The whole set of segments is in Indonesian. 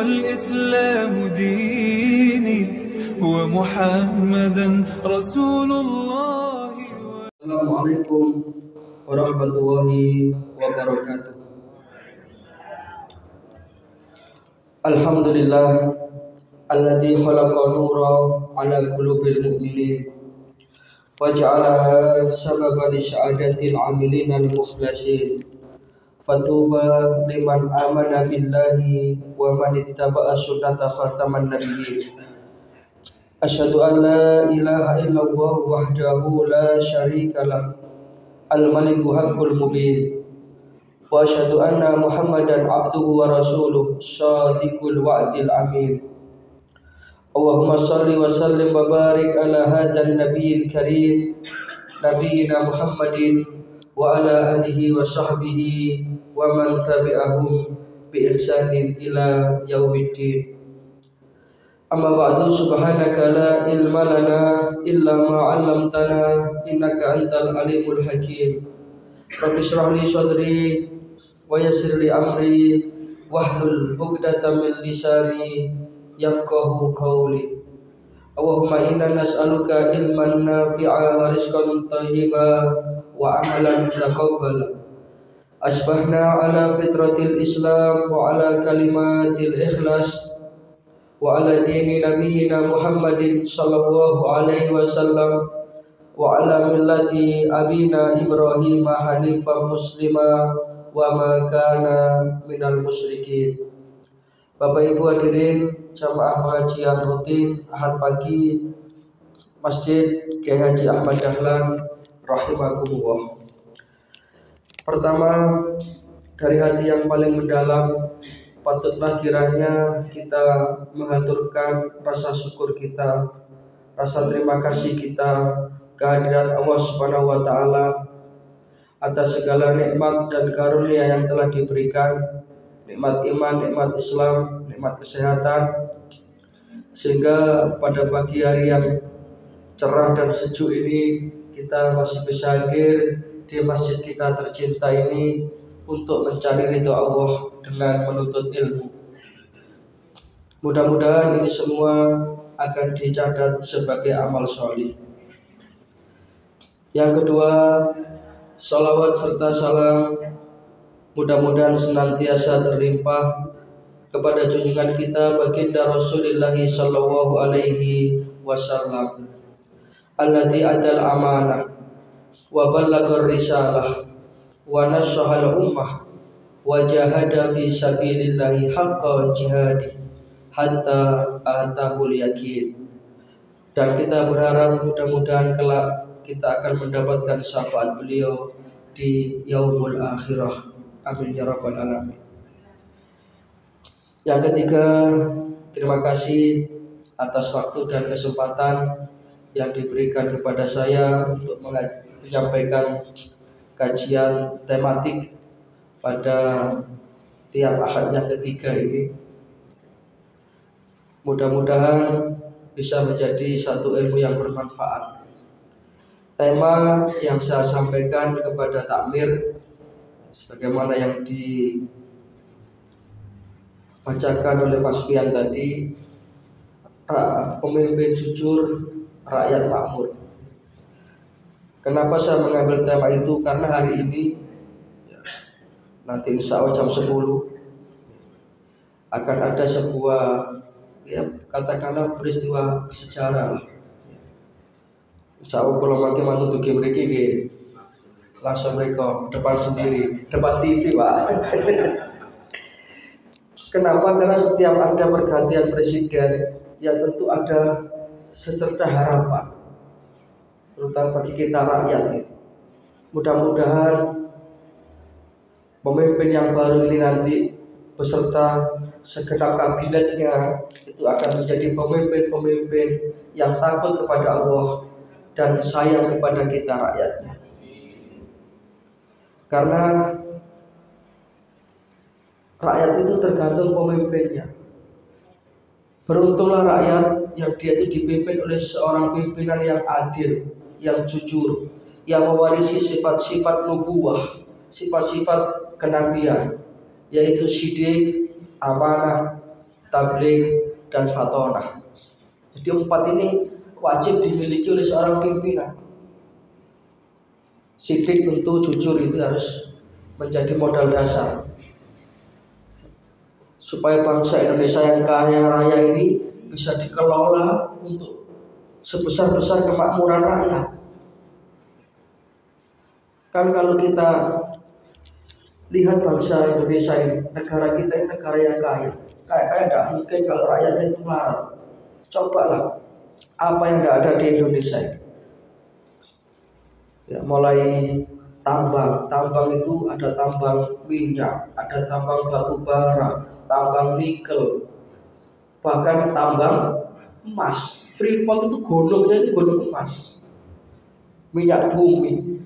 والإسلام ديني ومحمدا رسول الله. السلام عليكم ورحمة الله وبركاته. Alhamdulillah alladzi khalaqa nura ala qulubil mu'minin wa ja'alaha sababan li sa'adatil 'amilin al-mukhlasin. Fatuba liman amana billahi wa man ittaba'a sunnata khataman nabiyyin. Asyhadu an la ilaha illallah wahdahu la syarikalah al-maliku haqqul mubin. Wa asyhadu anna Muhammadan abduhu wa rasuluh shadiqul wa'dil amin. Allahumma shalli wa sallim wa barik ala hadan nabiyil karim nabiyina Muhammadin wa ala alihi wa sahbihi wa man tabi'ahum bi ihsanin ila yaumiddin. Amma ba'du, subhanaka la ilma lana illa ma 'allamtana innaka antal alimul hakim. Rabbi shrah li sadri wa yassir li amri wahlul 'uqdatam min lisani yafqahu qawli. Allahumma inna nas'aluka ilman nafi'a wa rizqan thayyiba wa amalan mutaqabbala. Asbahna ala fitratil Islam wa ala kalimatil ikhlas wa ala dini nabiyyina Muhammadin sallallahu alaihi wasallam wa ala millati abina Ibrahim hanifan muslima wa ma kana minal musyrikin. Bapak Ibu hadirin jamaah pengajian rutin Ahad pagi Masjid Kiai Haji Ahmad Dahlan rahimakumullah. Pertama, dari hati yang paling mendalam, patutlah kiranya kita mengaturkan rasa syukur kita, rasa terima kasih kita kehadirat Allah Subhanahu wa taala atas segala nikmat dan karunia yang telah diberikan, nikmat iman, nikmat Islam, nikmat kesehatan, sehingga pada pagi hari yang cerah dan sejuk ini kita masih bisa hadir di masjid kita tercinta ini untuk mencari ridho Allah dengan menuntut ilmu. Mudah-mudahan ini semua akan dicatat sebagai amal sholih. Yang kedua, salawat serta salam mudah-mudahan senantiasa terlimpah kepada junjungan kita baginda Rasulullah sallallahu alaihi wasallam, alladzi adal amanah wa ballagar risalah wa nasyahal ummah wa jahada fi sabilillahi haqqa jihadi hatta atahul yakin. Dan kita berharap mudah-mudahan kelak kita akan mendapatkan syafaat beliau di yaumul akhirah. Amin ya rabbal alamin. Yang ketiga, terima kasih atas waktu dan kesempatan yang diberikan kepada saya untuk menyampaikan kajian tematik pada tiap Ahad yang ketiga ini. Mudah-mudahan bisa menjadi satu ilmu yang bermanfaat. Tema yang saya sampaikan kepada takmir sebagaimana yang dibacakan oleh Mas Fian tadi, pemimpin jujur, rakyat makmur. Kenapa saya mengambil tema itu? Karena hari ini nanti insya Allah jam 10 akan ada sebuah katakanlah peristiwa bersejarah. Insya Allah kalau makin mantu tuh mereka langsung mereka depan sendiri, depan TV Pak. Kenapa? Karena setiap ada pergantian presiden, ya tentu ada secercah harapan, terutama bagi kita rakyat. Mudah-mudahan pemimpin yang baru ini nanti beserta segenap kabinetnya itu akan menjadi pemimpin-pemimpin yang takut kepada Allah dan sayang kepada kita rakyatnya. Karena rakyat itu tergantung pemimpinnya. Beruntunglah rakyat yang dia itu dipimpin oleh seorang pimpinan yang adil, yang jujur, yang mewarisi sifat-sifat nubuwah, sifat-sifat kenabian, yaitu sidik, amanah, tabligh, dan fatonah. Jadi 4 ini wajib dimiliki oleh seorang pimpinan. Sidik, tentu, jujur itu harus menjadi modal dasar supaya bangsa Indonesia yang kaya raya ini bisa dikelola untuk sebesar-besar kemakmuran rakyat. Kan kalau kita lihat bangsa Indonesia ini, negara kita ini negara yang kaya. Kayak tidak mungkin kalau rakyatnya itu melarat. Cobalah apa yang tidak ada di Indonesia ini. Ya, mulai tambang itu ada tambang minyak, ada tambang batu bara, tambang nikel, bahkan tambang emas. Freeport itu gunungnya itu gunung emas, minyak bumi,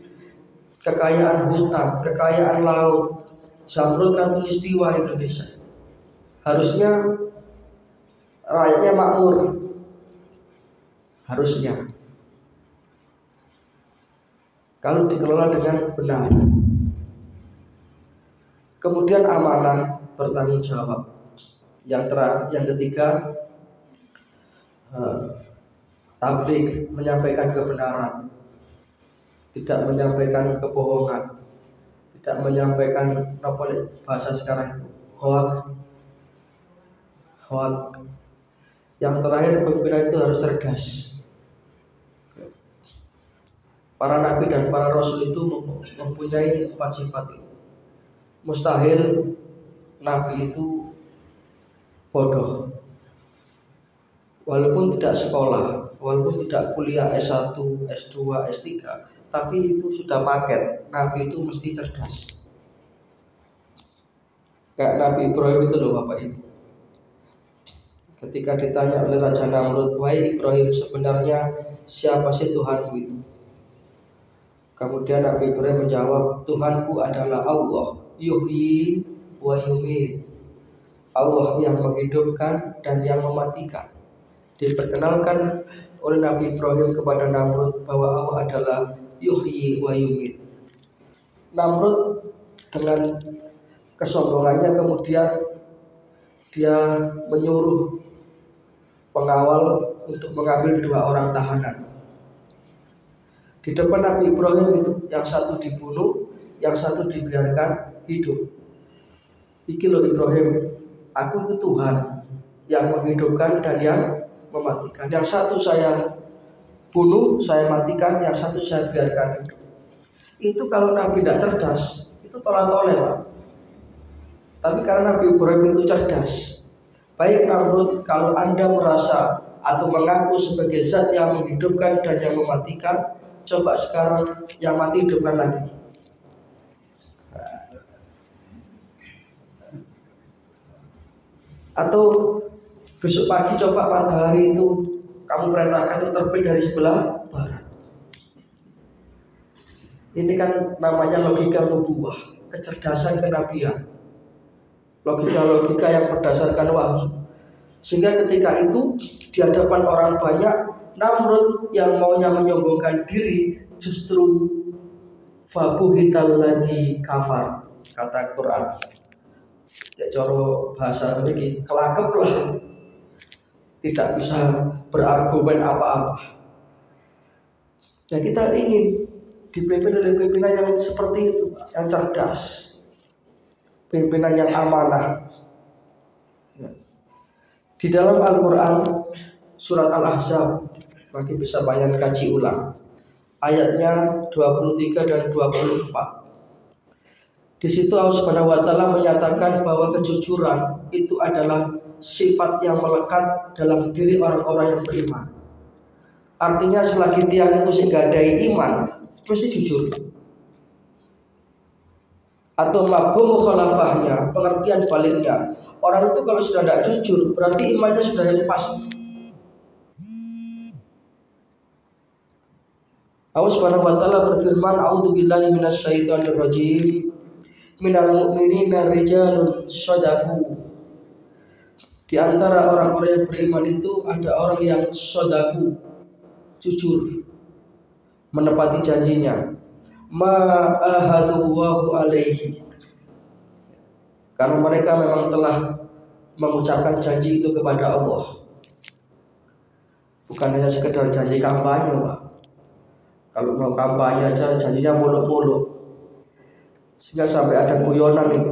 kekayaan hutan, kekayaan laut, Zamrud Khatulistiwa Indonesia. Harusnya rakyatnya makmur, harusnya kalau dikelola dengan benar. Kemudian amanah, bertanggung jawab. Yang ketiga, tabligh, menyampaikan kebenaran, tidak menyampaikan kebohongan, tidak menyampaikan bahasa sekarang hoax. Yang terakhir, pimpinan itu harus cerdas. Para nabi dan para rasul itu mempunyai 4 sifat ini. Mustahil nabi itu bodoh. Walaupun tidak sekolah, walaupun tidak kuliah S1, S2, S3, tapi itu sudah paket. Nabi itu mesti cerdas. Kayak Nabi Ibrahim itu loh Bapak Ibu. Ketika ditanya oleh Raja Namrud, "Wahai Ibrahim, sebenarnya siapa sih Tuhanmu itu?" Kemudian Nabi Ibrahim menjawab, "Tuhanku adalah Allah, yuhyi wa yumit." Allah yang menghidupkan dan yang mematikan. Diperkenalkan oleh Nabi Ibrahim kepada Namrud bahwa Allah adalah yuhyi wa yumit. Namrud dengan kesombongannya kemudian dia menyuruh pengawal untuk mengambil 2 orang tahanan. Di depan Nabi Ibrahim itu, yang satu dibunuh, yang satu dibiarkan hidup. Iki loh Ibrahim, aku itu Tuhan yang menghidupkan dan yang mematikan. Yang satu saya bunuh, saya matikan, yang satu saya biarkan hidup. Itu kalau Nabi tidak cerdas, itu tolak-tolak Pak. Tapi karena Nabi Ibrahim itu cerdas. Baik Namrud, kalau Anda merasa atau mengaku sebagai zat yang menghidupkan dan yang mematikan, coba sekarang yang mati hidupkan lagi. Atau besok pagi coba matahari itu kamu perintahkan untuk terbit dari sebelah barat. Ini kan namanya logika nubuwah, kecerdasan kenabian, logika-logika yang berdasarkan wahyu. Sehingga ketika itu di hadapan orang banyak, Namrud yang maunya menyombongkan diri justru fabuhital ladzi kafar, kata Quran. Ya coro bahasa begini, kelakeplah, tidak bisa berargumen apa-apa. Ya kita ingin dipimpin oleh pimpinan yang seperti itu, yang cerdas, pimpinan yang amanah. Di dalam Al-Quran surat Al-Ahzab, mungkin bisa banyak kaji ulang, ayatnya 23 dan 24. Di situ Allah Subhanahu wa taala menyatakan bahwa kejujuran itu adalah sifat yang melekat dalam diri orang-orang yang beriman. Artinya selagi tiang itu menggadai iman, mesti jujur. Atau mafhum mukhalafahnya, pengertian baliknya, orang itu kalau sudah tidak jujur berarti imannya sudah lepas. Allah Subhanahu wa taala berfirman, "A'udzubillahi minasyaitonir rajim. Minal mu'minina rijalun shadaqu." Di antara orang-orang yang beriman itu ada orang yang shadaqu, jujur, menepati janjinya. Ma'ahadullahu alaihi, karena mereka memang telah mengucapkan janji itu kepada Allah. Bukan hanya sekedar janji kampanye, Pak. Kalau mau kampanye aja janjinya muluk-muluk. Sehingga sampai ada guyonan itu.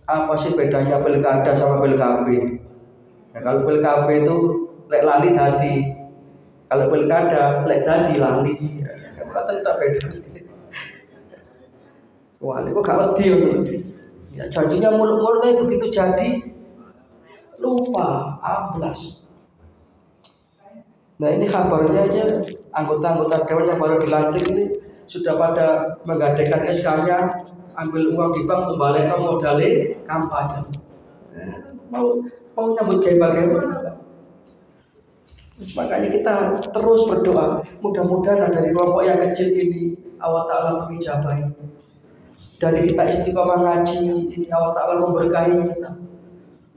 Apa sih bedanya pilkada sama pilkab? Nah, kalau pilkab itu lek lali tadi. Kalau pilkada lek tadi lali. Kata tak beda. Wah, kok gak wedi ya, janjinya muluk-muluk tapi begitu jadi lupa, amblas. Nah, ini kabarnya aja anggota-anggota dewan yang baru dilantik ini sudah pada menggadaikan SK-nya, ambil uang di bank kembali ke modalnya kampanye. Mau nyambut kayak bagaimana? Makanya kita terus berdoa, mudah-mudahan dari kelompok yang kecil ini Allah Ta'ala mengijabahi. Dari kita istiqomah ngaji ini Allah Ta'ala memberkahi kita.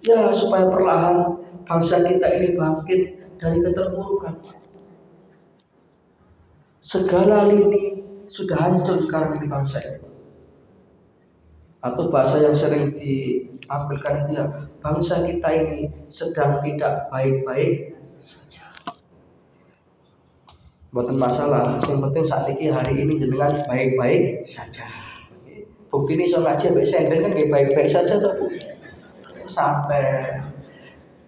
Ya, supaya perlahan bangsa kita ini bangkit dari keterpurukan. Segala lini sudah hancur sekarang di bangsa ini. Atau bahasa yang sering ditampilkan itu ya, bangsa kita ini sedang tidak baik-baik saja. Bukan masalah, yang penting saat ini hari ini jenengan baik-baik saja. Bukti ini so ngaji sampai senden kan baik-baik saja tuh. Sampai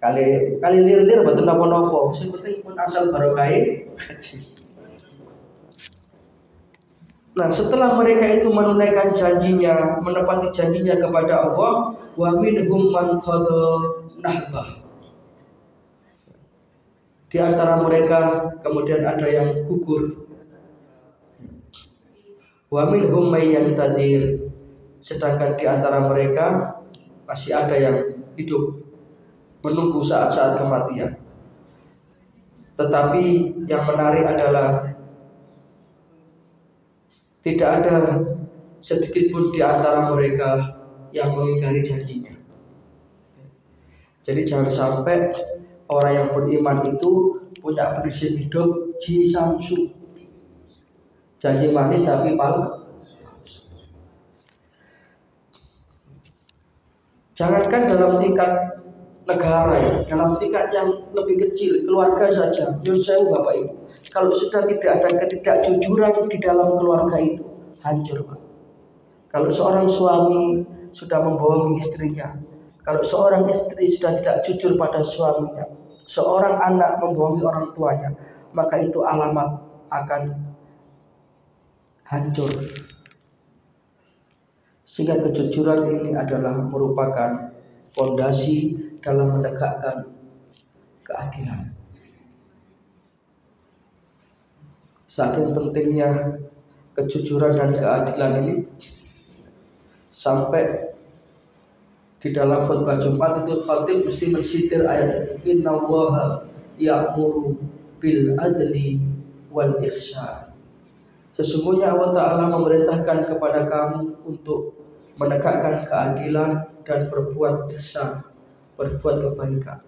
kali lir-lir bukan nopo-nopo. Yang penting pun asal barokah haji. Nah, setelah mereka itu menunaikan janjinya, menepati janjinya kepada Allah, wa minhum man qada nahbah. Di antara mereka kemudian ada yang gugur. Wa minhum may yantadir. Sedangkan di antara mereka masih ada yang hidup menunggu saat-saat kematian. Tetapi yang menarik adalah tidak ada sedikit pun di antara mereka yang mengingkari janjinya. Jadi jangan sampai orang yang beriman itu punya prinsip hidup jisamsu, janji manis tapi palsu. Jangankan dalam tingkat negara ya, dalam tingkat yang lebih kecil, keluarga saja. Menurut saya Bapak Ibu, kalau sudah tidak ada ketidakjujuran di dalam keluarga itu, hancur Pak. Kalau seorang suami sudah membohongi istrinya, kalau seorang istri sudah tidak jujur pada suaminya, seorang anak membohongi orang tuanya, maka itu alamat akan hancur. Sehingga kejujuran ini adalah merupakan fondasi dalam menegakkan keadilan. Saking pentingnya kejujuran dan keadilan ini sampai di dalam khutbah Jumat itu khatib mesti mensitir ayat itu, innallaha ya'muru bil adli wal ihsan. Sesungguhnya Allah Ta'ala memerintahkan kepada kamu untuk menegakkan keadilan dan berbuat ihsan, berbuat kebaikan.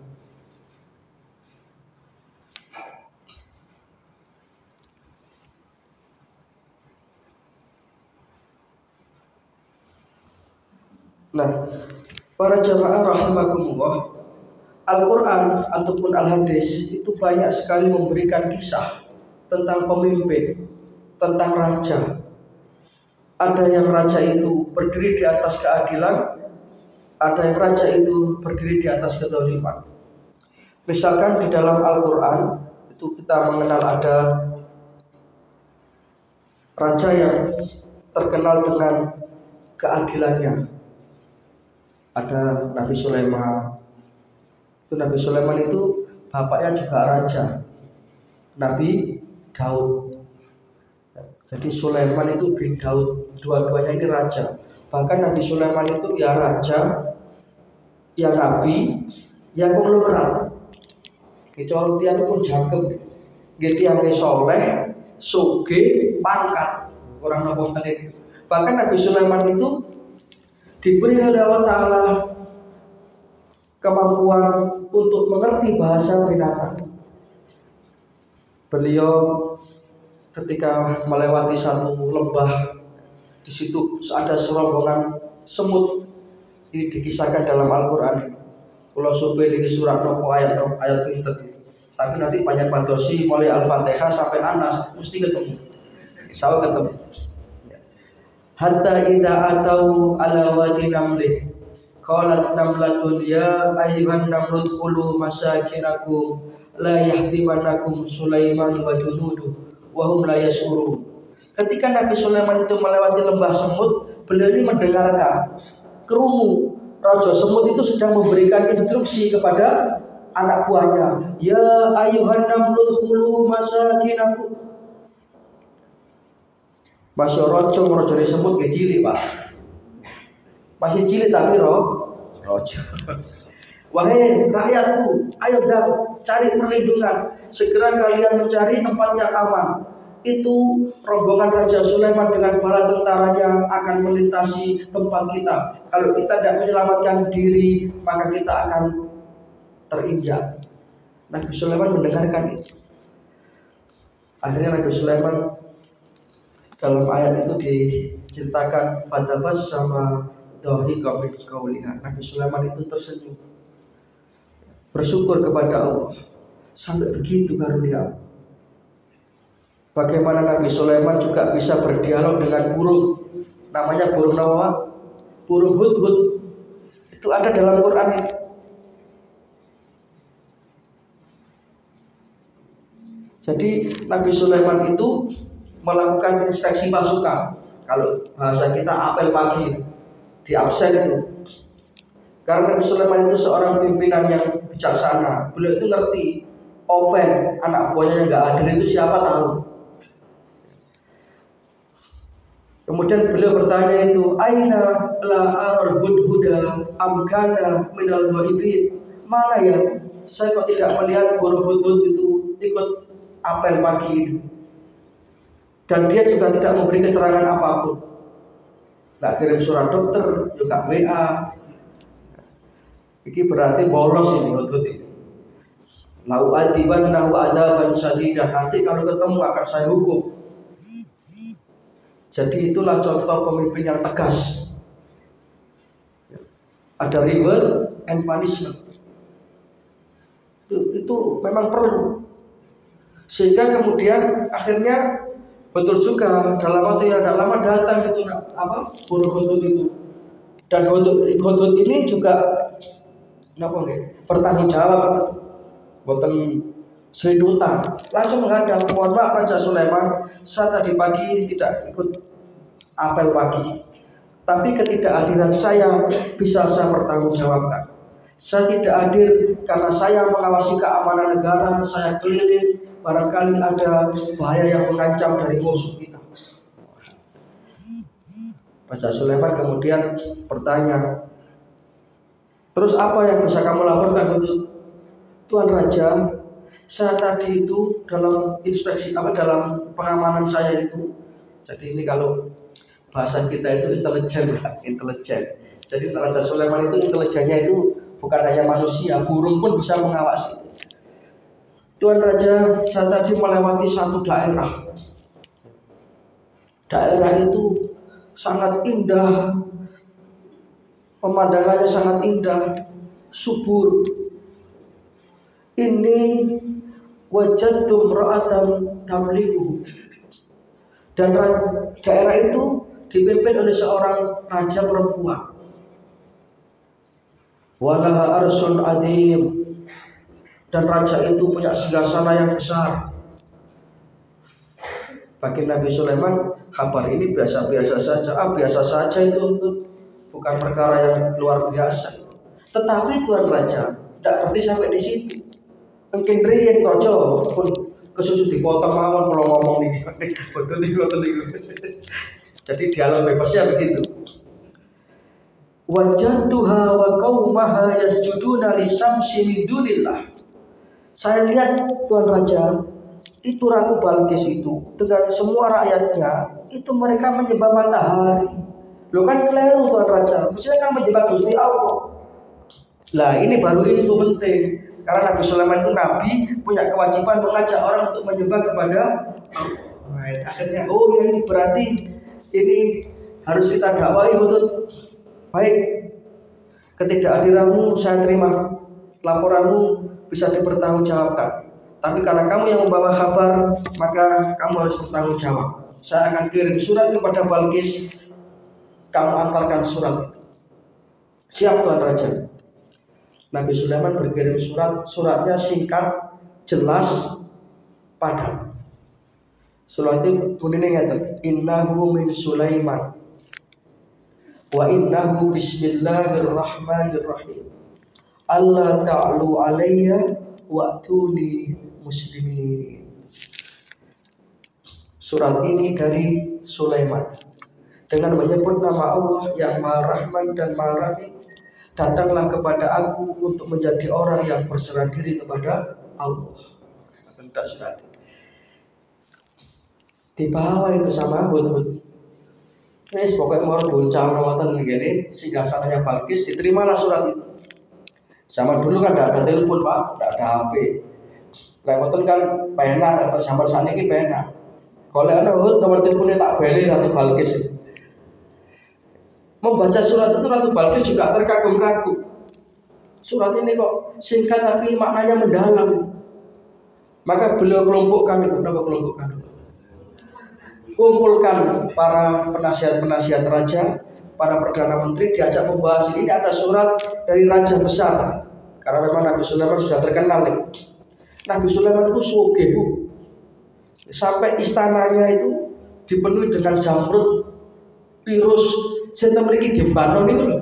Nah, para jamaah rahimakumullah, Al-Quran ataupun Al-Hadis itu banyak sekali memberikan kisah tentang pemimpin, tentang raja. Ada yang raja itu berdiri di atas keadilan, ada yang raja itu berdiri di atas kezaliman. Misalkan di dalam Al-Quran itu kita mengenal ada raja yang terkenal dengan keadilannya. Ada Nabi Sulaiman. Itu Nabi Sulaiman itu bapaknya juga raja, Nabi Daud. Jadi Sulaiman itu bin Daud, dua-duanya ini raja. Bahkan Nabi Sulaiman itu ya raja, ya nabi, ya konglomerat. Kecuali tiang pun jangkep, gitu yang soleh, suge, pangkat orang nopo kalian. Bahkan Nabi Sulaiman itu diberi oleh Allah Ta'ala kemampuan untuk mengerti bahasa binatang. Beliau ketika melewati satu lembah, di situ ada serombongan semut. Ini dikisahkan dalam Al-Quran. Kalau supaya di surat nopo ayat pinter. Tapi nanti banyak madosi mulai Al-Fatihah sampai Anas mesti ketemu. Insya ketemu. Hatta idza atau ala wadi namlih qalat namlatun ya ayyuhan namlut khulu masakinakum la yahdimannakum Sulaiman wa junudu wa hum la yashurun. Ketika Nabi Sulaiman itu melewati lembah semut, beliau ini mendengarkan kerungu Raja Semut itu sedang memberikan instruksi kepada anak buahnya, ya ayyuhan namlut khulu masakinakum. Masih rojo disebut ke cilik pak, masih cilik tapi rojo. Wahai rakyatku, ayo cari perlindungan, segera kalian mencari tempat yang aman. Itu rombongan Raja Sulaiman dengan bala tentaranya akan melintasi tempat kita. Kalau kita tidak menyelamatkan diri, maka kita akan terinjak. Nabi Sulaiman mendengarkan itu. Akhirnya Nabi Sulaiman dalam ayat itu diceritakan fatabas sama dhahika min qauliha. Nabi Sulaiman itu tersenyum, bersyukur kepada Allah. Sampai begitu karunia. Bagaimana Nabi Sulaiman juga bisa berdialog dengan burung, namanya burung nawa, burung hudhud. Itu ada dalam Quran itu. Jadi Nabi Sulaiman itu melakukan inspeksi pasukan. Kalau bahasa kita apel pagi di absen itu. Karena Nabi Sulaiman itu seorang pimpinan yang bijaksana. Beliau itu ngerti open anak buahnya yang nggak adil itu siapa tahu. Kemudian beliau bertanya itu, aina la aral hudhuda am kana minal ghaibin. Mana ya? Saya kok tidak melihat burung hudhud itu ikut apel pagi. Dan dia juga tidak memberi keterangan apapun. Nggak kirim surat dokter, juga WA. Ini berarti bolos ini hudhud ini. Lau adibannahu adaban syadidan. Nanti kalau ketemu akan saya hukum. Jadi itulah contoh pemimpin yang tegas. Ada reward and punishment. Itu memang perlu. Sehingga kemudian akhirnya betul juga dalam waktu yang tidak lama datang itu burung hudhud itu. Dan hudhud ini juga bertanggung jawab, boten sedutan, langsung menghadap, mohon maaf Raja Sulaiman, saya tadi pagi tidak ikut apel pagi, tapi ketidakhadiran saya bisa saya pertanggungjawabkan. Saya tidak hadir karena saya mengawasi keamanan negara, saya keliling, barangkali ada bahaya yang mengancam dari musuh kita. Raja Sulaiman kemudian bertanya, terus apa yang bisa kamu laporkan untuk Tuan Raja? Saya tadi itu dalam inspeksi dalam pengamanan saya itu. Jadi ini kalau bahasa kita itu intelijen. Jadi Raja Sulaiman itu intelijennya itu bukan hanya manusia, burung pun bisa mengawasi. Tuan Raja, saya tadi melewati satu daerah. Daerah itu sangat indah, pemandangannya sangat indah, subur. Ini wajadtum ra'atan tamliku. Dan daerah itu dipimpin oleh seorang raja perempuan. Walaha arsun adim. Dan raja itu punya singgasana yang besar. Bagi Nabi Sulaiman, kabar ini biasa-biasa saja. Biasa saja itu bukan perkara yang luar biasa. Tetapi Tuan Raja tidak berhenti sampai di situ. Mungkin riyen rojo pun kesusu dipotong mawon kalau ngomong nih. Betul. Jadi dialog bebasnya begitu. Wajadtuha wa qaumaha yasjuduna lisyamsi min dunillah. Saya lihat Tuan Raja, itu Ratu Balkis itu dengan semua rakyatnya itu mereka menyembah matahari. Lo kan keliru Tuan Raja, mestinya kan menyembah Gusti Allah. Lah ini baru info penting. Karena Nabi Sulaiman itu nabi, punya kewajiban mengajak orang untuk menyembah kepada Allah. Akhirnya ya ini berarti ini harus kita dakwai untuk baik. Ketidakhadiranmu saya terima, laporanmu bisa dipertanggungjawabkan. Tapi karena kamu yang membawa kabar, maka kamu harus bertanggung jawab. Saya akan kirim surat kepada Balqis, kamu antarkan surat itu. Siap Tuan Raja. Nabi Sulaiman berkirim suratnya singkat, jelas, padat. Surat itu bunyinya ngeten, innahu min Sulaiman wa innahu bismillahirrahmanirrahim. Allah ta'alu alayya wa'tuni muslimin. Surat ini dari Sulaiman dengan menyebut nama Allah yang Maha Rahman dan Maha Rahim. Datanglah kepada aku untuk menjadi orang yang berserah diri kepada Allah. Bentak surat di bawah itu sama but. Wes pokoknya mau goncang ngoten ngene sehingga salahnya Balqis, diterimalah surat itu. Zaman dulu kan tidak ada telepon Pak, tidak ada HP. Lewoten kan pena atau sampai saat ini pena. Kalau ada nomor teleponnya tak beli Ratu Balqis. Membaca surat itu Ratu Balqis juga terkagum-kagum. Surat ini kok singkat tapi maknanya mendalam. Maka beliau kelompokkan itu, kumpulkan para penasihat-penasihat raja, para perdana menteri, diajak membahas ini ada surat dari raja besar. Karena memang Nabi Sulaiman sudah terkenal. Nabi Sulaiman itu sugih, sampai istananya itu dipenuhi dengan zamrud, virus, senten mriki dibangun niku lho.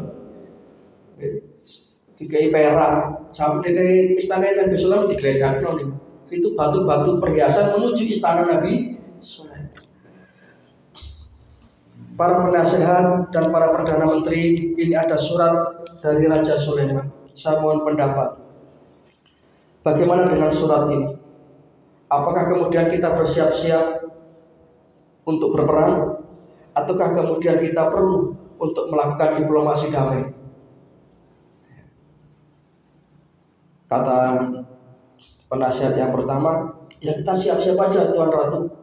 Dikai perak, sampai istana Nabi Sulaiman digledakno niku. Itu batu-batu perhiasan menuju istana Nabi Sulaiman. Para penasehat dan para perdana menteri, ini ada surat dari Raja Sulaiman. Saya mohon pendapat. Bagaimana dengan surat ini? Apakah kemudian kita bersiap-siap untuk berperang? Ataukah kemudian kita perlu untuk melakukan diplomasi damai? Kata penasihat yang pertama, ya kita siap-siap aja Tuan Ratu.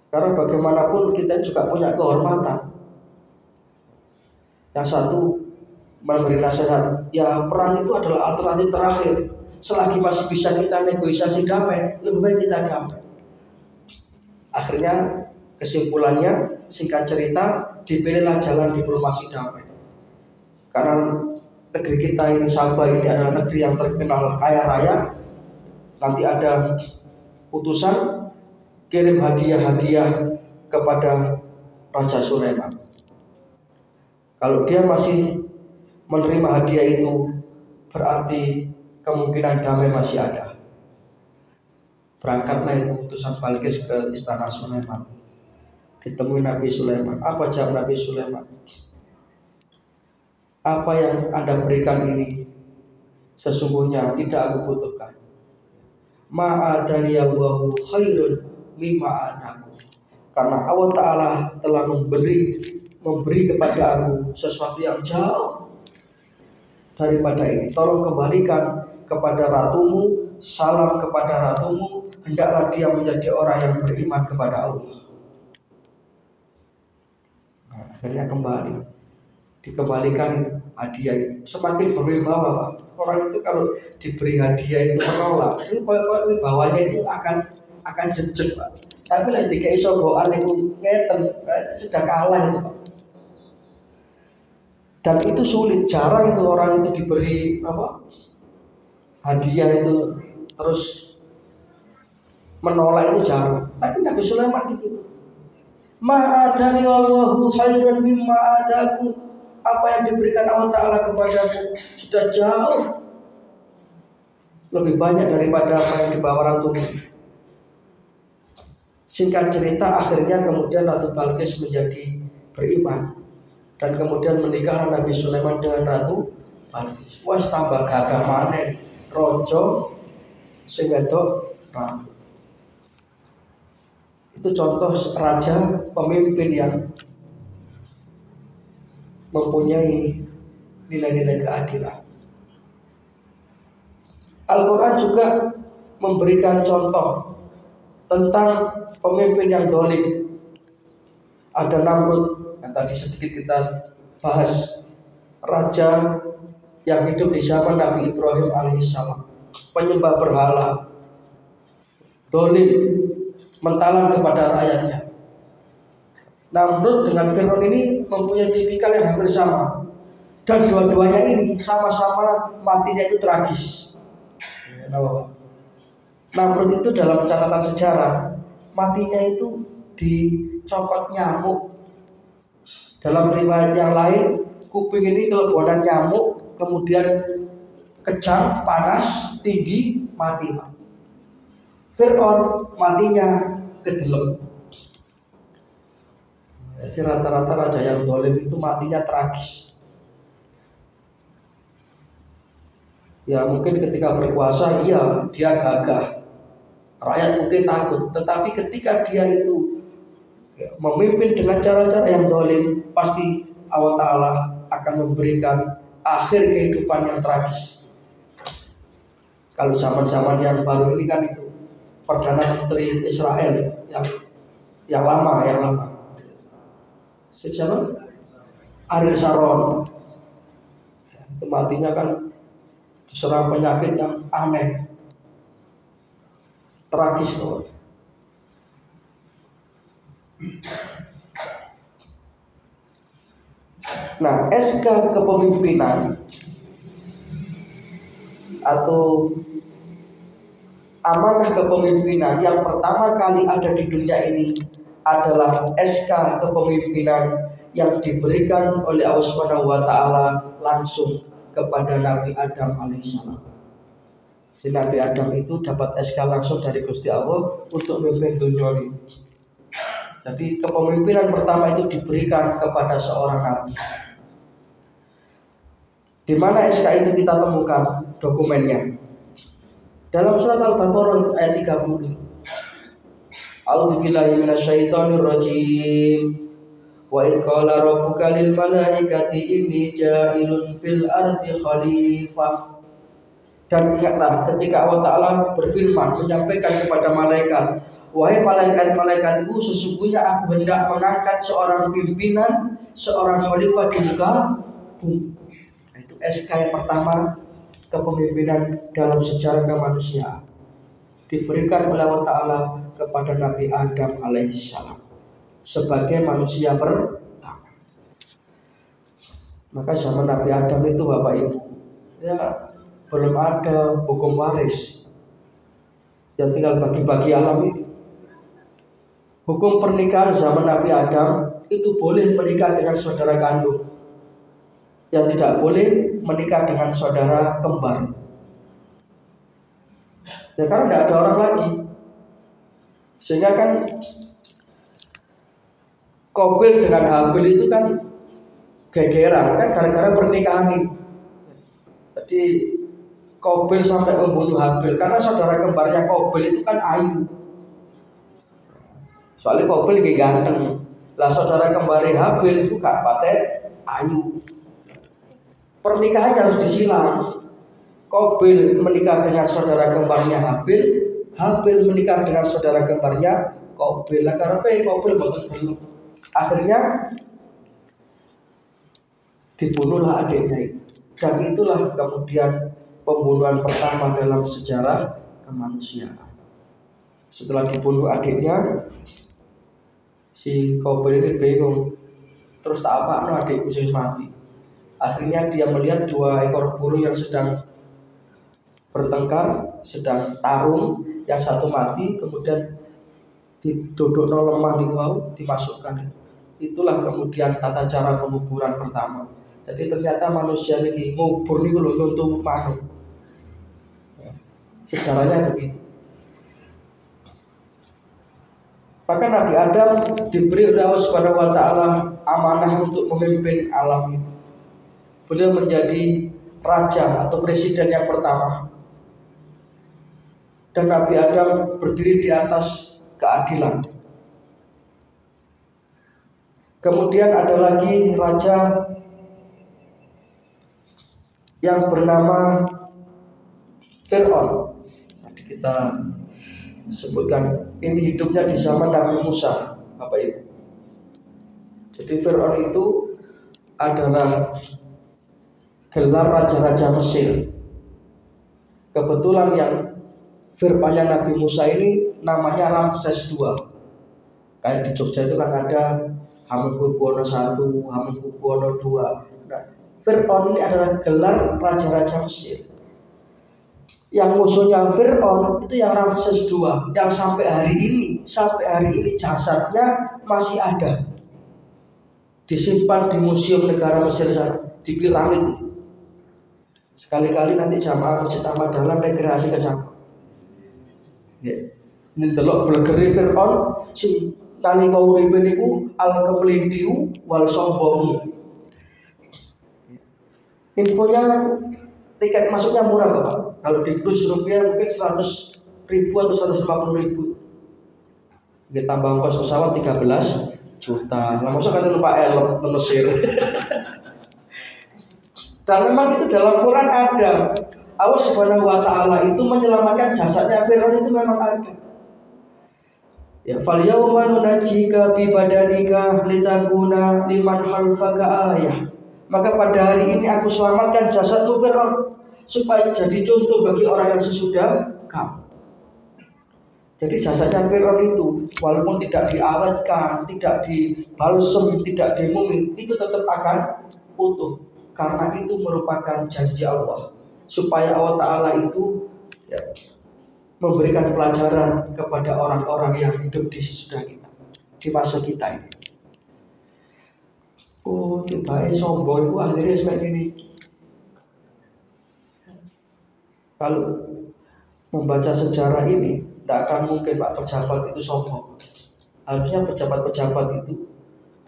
Karena bagaimanapun kita juga punya kehormatan. Yang satu memberi nasihat, ya perang itu adalah alternatif terakhir. Selagi masih bisa kita negosiasi damai, lebih baik kita damai. Akhirnya kesimpulannya, singkat cerita, dipilihlah jalan diplomasi damai. Karena negeri kita ini, Sabah ini adalah negeri yang terkenal kaya raya. Nanti ada putusan kirim hadiah-hadiah kepada Raja Sulaiman. Kalau dia masih menerima hadiah itu, berarti kemungkinan damai masih ada. Berangkatlah itu putusan Balqis ke istana Sulaiman. Ditemui Nabi Sulaiman. Apa jawab Nabi Sulaiman? Apa yang Anda berikan ini sesungguhnya tidak aku butuhkan. Ma'adani Allahu khairun mimma ataku. Karena Allah Ta'ala telah memberi kepada aku sesuatu yang jauh daripada ini. Tolong kembalikan kepada ratumu, salam kepada ratumu, hendaklah dia menjadi orang yang beriman kepada Allah. Nah, akhirnya dikembalikan itu hadiah itu. Semakin berwibawa, orang itu kalau diberi hadiah itu menolak, ini wibawanya itu akan jejek Pak. Tapi lah sedikit isogoan itu ngeten, sudah kalah itu Pak. Dan itu sulit, jarang itu orang itu diberi hadiah itu terus menolak itu jarang. Tapi Nabi Sulaiman gitu. Ma'adani Allahu khairan mimma adaku. Apa yang diberikan Allah Ta'ala kepadaku sudah jauh lebih banyak daripada apa yang dibawa ratumu. Singkat cerita, akhirnya kemudian Ratu Balqis menjadi beriman dan kemudian menikah Nabi Sulaiman dengan Ratu Balqis. Wes tambah gagah maneh rojo sing wedok ratu. Itu contoh raja pemimpin yang mempunyai nilai-nilai keadilan. Al-Quran juga memberikan contoh tentang pemimpin yang zalim. Ada Namrud yang tadi sedikit kita bahas. raja yang hidup di zaman Nabi Ibrahim alaihissalam, penyembah berhala, dolim, mentalan kepada rakyatnya. Namrud dengan Fir'aun ini mempunyai tipikal yang hampir sama, dan dua-duanya ini sama-sama matinya itu tragis. Namrud itu dalam catatan sejarah matinya itu dicokot nyamuk. Dalam riwayat yang lain, kuping ini kelebonan nyamuk, kemudian kejang, panas, tinggi, mati. Fir'aun matinya kedelem. Jadi rata-rata raja yang zalim itu matinya tragis. Ya mungkin ketika berkuasa iya dia gagah, rakyat mungkin takut. Tetapi ketika dia itu memimpin dengan cara-cara yang zalim, pasti Allah Ta'ala akan memberikan akhir kehidupan yang tragis. Kalau zaman-zaman yang baru ini kan itu Perdana Menteri Israel yang lama. Siapa? Ariel Sharon. Itu matinya kan diserang penyakit yang aneh, tragis loh. Nah, SK kepemimpinan atau amanah kepemimpinan yang pertama kali ada di dunia ini adalah SK kepemimpinan yang diberikan oleh Allah Subhanahu wa Ta'ala langsung kepada Nabi Adam alaihissalam. Si Nabi Adam itu dapat SK langsung dari Gusti Allah untuk memimpin dunia ini. Jadi kepemimpinan pertama itu diberikan kepada seorang nabi. Di mana SK itu kita temukan dokumennya? Dalam surat Al-Baqarah ayat 30. A'udzubillahi minasyaitonirrajim. Wa idh qala rabbuka lil malaikati inni ja'ilun fil ardi khalifah. Dan ingatlah ketika Allah Ta'ala berfirman menyampaikan kepada malaikat, wahai malaikat-malaikatku, sesungguhnya aku hendak mengangkat seorang pimpinan, seorang khalifah di muka bumi. Itu SK yang pertama kepemimpinan dalam sejarah kemanusiaan diberikan oleh Allah Ta'ala kepada Nabi Adam alaihissalam sebagai manusia pertama. Maka zaman Nabi Adam itu Bapak Ibu ya belum ada hukum waris, yang tinggal bagi-bagi alam ini. Hukum pernikahan zaman Nabi Adam itu boleh menikah dengan saudara kandung, yang tidak boleh menikah dengan saudara kembar. Ya karena tidak ada orang lagi. Sehingga kan Qabil dengan Habil itu kan gegeran kan gara-gara pernikahan ini. Jadi Qabil sampai membunuh Habil karena saudara kembarnya Qabil itu kan ayu. Soalnya Qabil gak ganteng. Lah saudara kembarnya Habil itu gak patek ayu. Pernikahannya harus disilang. Qabil menikah dengan saudara kembarnya Habil, Habil menikah dengan saudara kembarnya Qabil. Lah karena Qabil betul. Akhirnya dibunuhlah adiknya itu. Dan itulah kemudian pembunuhan pertama dalam sejarah kemanusiaan. Setelah dibunuh adiknya, si Qabil ini bingung. Terus tak apa, no adikku sudah mati. Akhirnya dia melihat dua ekor burung yang sedang bertengkar, sedang tarung, yang satu mati, kemudian didudukno lemah di bawah, dimasukkan. Itulah kemudian tata cara penguburan pertama. Jadi ternyata manusia ini ngubur nih kalau nyuntuh makhluk. Sejarahnya begitu. Maka Nabi Adam diberi oleh Allah Subhanahu wa Ta'ala amanah untuk memimpin alam ini. Beliau menjadi raja atau presiden yang pertama. Dan Nabi Adam berdiri di atas keadilan. Kemudian ada lagi raja yang bernama Fir'aun. Nanti kita sebutkan, ini hidupnya di zaman Nabi Musa, Bapak Ibu. Jadi Fir'aun itu adalah gelar raja-raja Mesir. Kebetulan yang Fir'aunnya Nabi Musa ini namanya Ramses II. Kayak di Jogja itu kan ada Hamengkubuwono I, Hamengkubuwono II. Nah, Fir'aun ini adalah gelar raja-raja Mesir. Yang musuhnya Fir'aun itu yang Ramses II, yang sampai hari ini jasadnya masih ada, disimpan di Museum Negara Mesir sana, di piramid. Sekali-kali nanti jamaah Masjid Ahmad Dahlan rekreasi ke sana. Ini delok blegere Fir'aun sing nalika uripe niku al-kemlintiu wal sombong. Infonya tiket masuknya murah kok Pak. Kalau di kurs rupiah mungkin 100.000 atau 150.000. Kita tambah ongkos pesawat 13 juta. Nah, maksud kata numpak elok ke Mesir. Dan memang itu dalam Quran ada. Allah Subhanahu wa taala itu menyelamatkan jasadnya Fir'aun itu memang ada. Ya fal yauma nunajjika bi badanika litakuna liman khalfaka ayah. Maka pada hari ini aku selamatkan jasadmu Fir'aun supaya jadi contoh bagi orang yang sesudah kamu. Jadi jasadnya Fir'aun itu walaupun tidak diawetkan, tidak dibalsem, tidak dimumi, itu tetap akan utuh. Karena itu merupakan janji Allah supaya Allah Ta'ala itu memberikan pelajaran kepada orang-orang yang hidup di sesudah kita, di masa kita ini. Oh, tiba-tiba sombong itu akhirnya seperti ini. Kalau membaca sejarah ini, tidak akan mungkin Pak pejabat itu sombong. Harusnya pejabat-pejabat itu,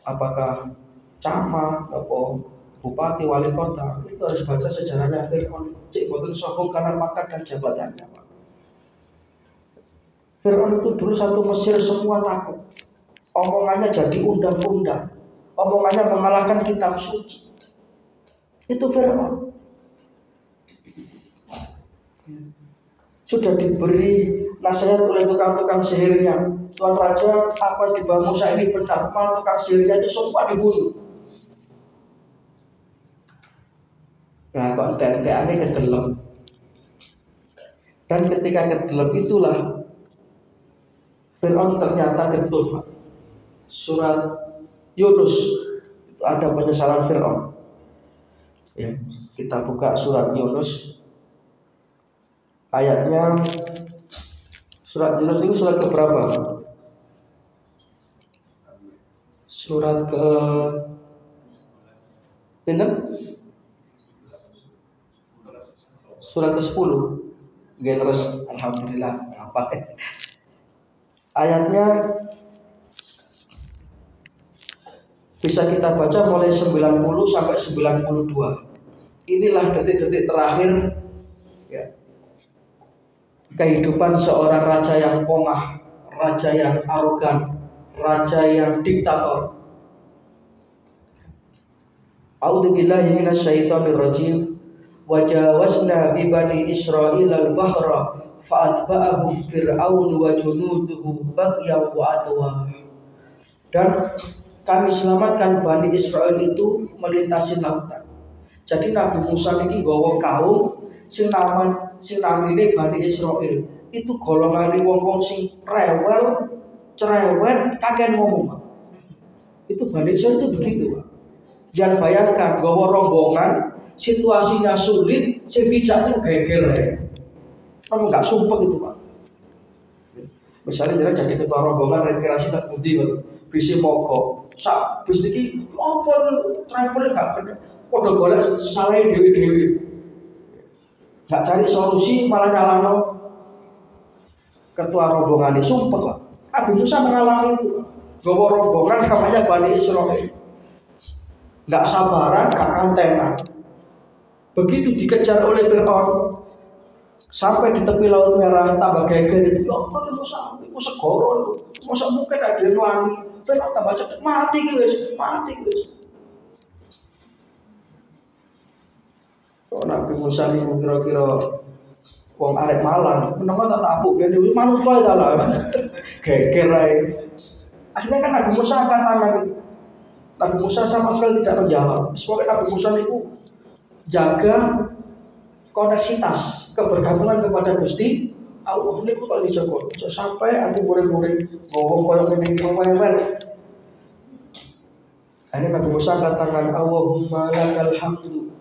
apakah camat atau bupati, wali kota, itu harus baca sejarahnya Fir'aun. Cik boten sombong karena pangkat dan jabatannya. Fir'aun itu dulu satu Mesir semua takut. Omongannya jadi undang-undang. Omongannya mengalahkan kitab suci. Itu Fir'aun. Sudah diberi nasihat oleh tukang-tukang sihirnya. Tuan Raja, apa di bawah Musa ini benar? Malah tukang sihirnya itu semua dibunuh. Nah, kok ente-ente kedelem. Dan ketika kedelem itulah Fir'aun ternyata getun. Surat Yunus itu ada penyesalan Fir'aun. Ya, kita buka surat Yunus. Ayatnya surat Yunus ini surat keberapa? Surat ke pinten? Surat ke-10. Generous, alhamdulillah. Apa? Ayatnya bisa kita baca mulai 90 sampai 92. Inilah detik-detik terakhir ya, kehidupan seorang raja yang pongah, raja yang arogan, raja yang diktator. A'udzubillahi minasyaitonir rajim. Wajawazna bi bani Israil al-bahra fa'atba'ahum fir'aun wa junuduhu baghyan wa adwa. Dan kami selamatkan Bani Israel itu melintasi lautan. Jadi Nabi Musa ini nggawa kaum sing namine Bani Israel. Itu golongane wong-wong sing rewel, cerewet, kakek ngomong. Itu Bani Israel itu begitu, Pak. Jangan bayangkan nggawa rombongan, situasinya sulit, sing bijak itu geger ya. Kamu enggak sumpah itu, Pak. Misalnya jangan jadi ketua rombongan rekreasi tak budi, bisa mogok. Bis niki apa travelnya gak kena. Padha golek salahe dhewe-dhewe. Gak cari solusi malah nyalano ketua rombongan ini. Sumpah, Pak. Nabi Musa mengalami itu. Gawa rombongan namanya Bani Israil. Gak sabaran, gak kantenan. Begitu dikejar oleh Fir'aun sampai di tepi Laut Merah, tambah geger itu. Ya apa itu Musa? Itu segoro itu. Masa mungkin ada yang wangi. Fir'aun tambah cepat mati guys. Oh, Nabi Musa ini kira-kira wong arek Malang, menapa tak tapuk ya dewe manut wae ta lah. Geger ae. Akhirnya kan Nabi Musa angkat tangan itu. Nabi Musa sama sekali tidak menjawab. Semoga Nabi Musa itu jaga koneksitas kebergantungan kepada Gusti Allah niku kok dijaga. Aja sampai ati murid-murid ngomong koyo ngene iki ngomel. Ini Nabi Musa katakan Allahumma lakal hamdu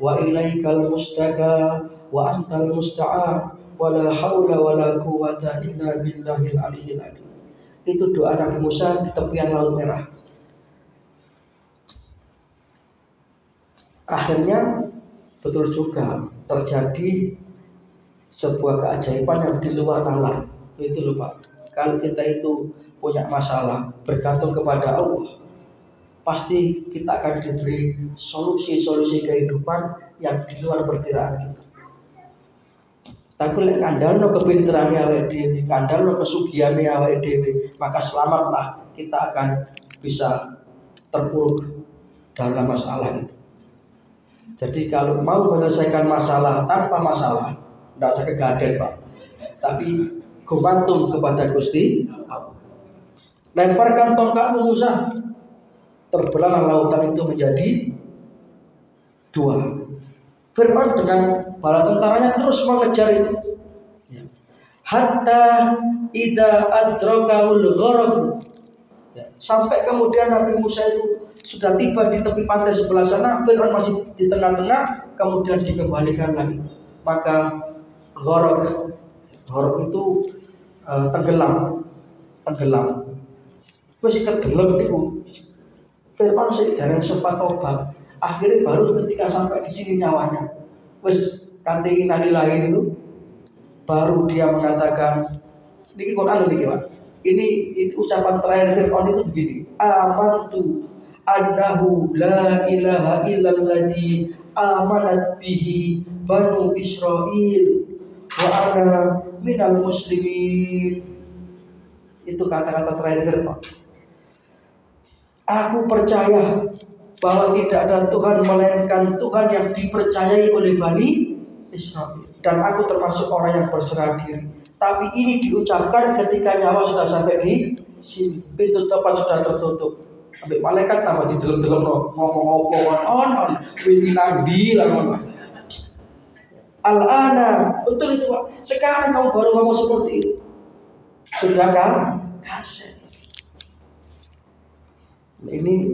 wa ilaikal mustaka wa antal musta'an wa la haula wa la quwata illa billahil aliyyil azim. Itu doa Nabi Musa di tepian Laut Merah. Akhirnya betul juga terjadi sebuah keajaiban yang di luar nalar. Itu loh Pak. Kalau kita itu punya masalah bergantung kepada Allah, pasti kita akan diberi solusi-solusi kehidupan yang di luar perkiraan kita. Tapi lek ngandalno kepinterane awake dhewe, ngandalno kesugiane awake dhewe, maka selamatlah kita akan bisa terpuruk dalam masalah itu. Jadi kalau mau menyelesaikan masalah tanpa masalah, tidak usah kegaden Pak. Tapi gumantung kepada Gusti Allah. Lemparkan tongkatmu Musa. Terbelahlah lautan itu menjadi dua. Fir'aun dengan bala tentaranya terus mengejar itu. Hatta idza adrakaul gharq. Sampai kemudian Nabi Musa itu sudah tiba di tepi pantai sebelah sana, Fir'aun masih di tengah-tengah, kemudian dikembalikan lagi. Maka gharq itu tenggelam. Wis ketenggelam niku. Fir'aun sih dereng sempat tobat. Akhirnya baru ketika sampai di sini nyawanya, wis kate innalillahi itu, baru dia mengatakan, ini Quran lebih Pak. Ini ucapan terakhir Fir'aun itu begini. Amantu annahu la ilaha illalladzi amanat bihi banu Israil wa ana minal muslimin. Itu kata-kata terakhir Fir'aun. Aku percaya bahwa tidak ada Tuhan melainkan Tuhan yang dipercayai oleh Bani Israel. Dan aku termasuk orang yang berserah diri. Tapi ini diucapkan ketika nyawa sudah sampai di sini. Pintu tempat sudah tertutup. Sampai malaikat tambah di dalam ngomong-ngomong on. Wingi nabi lah ngomong. Al-ana, betul itu Pak. Sekarang kamu baru ngomong seperti itu. Sudah kan? Kasih. Ini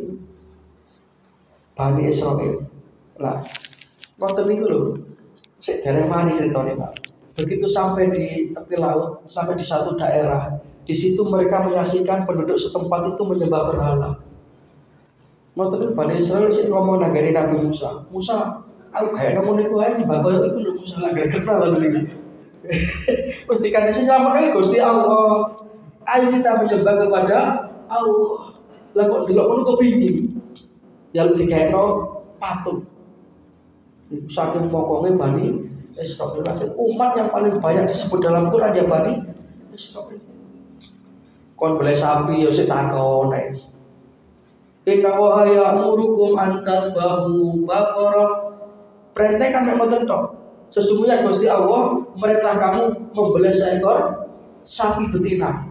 Bani Israel. Lah, nonton niku lho. Sik dereng mari ceritane, Pak. Begitu sampai di tepi laut, sampai di satu daerah, di situ mereka menyaksikan penduduk setempat itu menyembah berhala. Nonton Bani Israel sik ngomong nagari Nabi Musa. Musa, aku gak nemu niku ae nyembah koyo iku lho Musa lak kenal lho iki. Wis dikasih selamat Gusti Allah. Ayo kita menyembah kepada Allah. Lah kok delok ngono kepingin. Ya lu dikeno patung. Iku saking mokonge Bani Israil. Umat yang paling banyak disebut dalam Quran ya Bani Israil. Kon boleh sapi ya sik takon ae. Inna wa ya'murukum an tadbahu baqarah. Perintah kan mek ngoten tok. Sesungguhnya Gusti Allah merintah kamu membeli seekor sapi betina.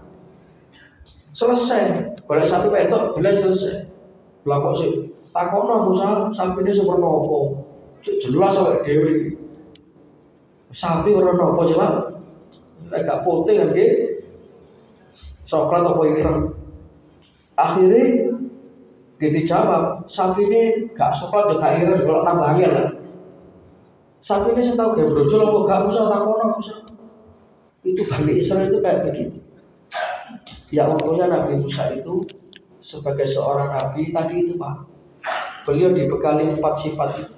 Selesai. Golek sapi wedok belas selesai. Lah kok sih takono Musa sapine sewerna apa? Jelas awake dhewe. Sapi warna apa coba? Lek gak putih kan nggih. Coklat apa ireng. Akhirnya dijawab, sapine gak coklat ya gak ireng, kalau tambah angel lah. Sapine sing tau gawe brojol apa gak Musa takono Musa. Itu Bani Israil itu kayak begitu. Ya untungnya Nabi Musa itu sebagai seorang nabi tadi itu Pak, beliau dibekali 4 sifat itu.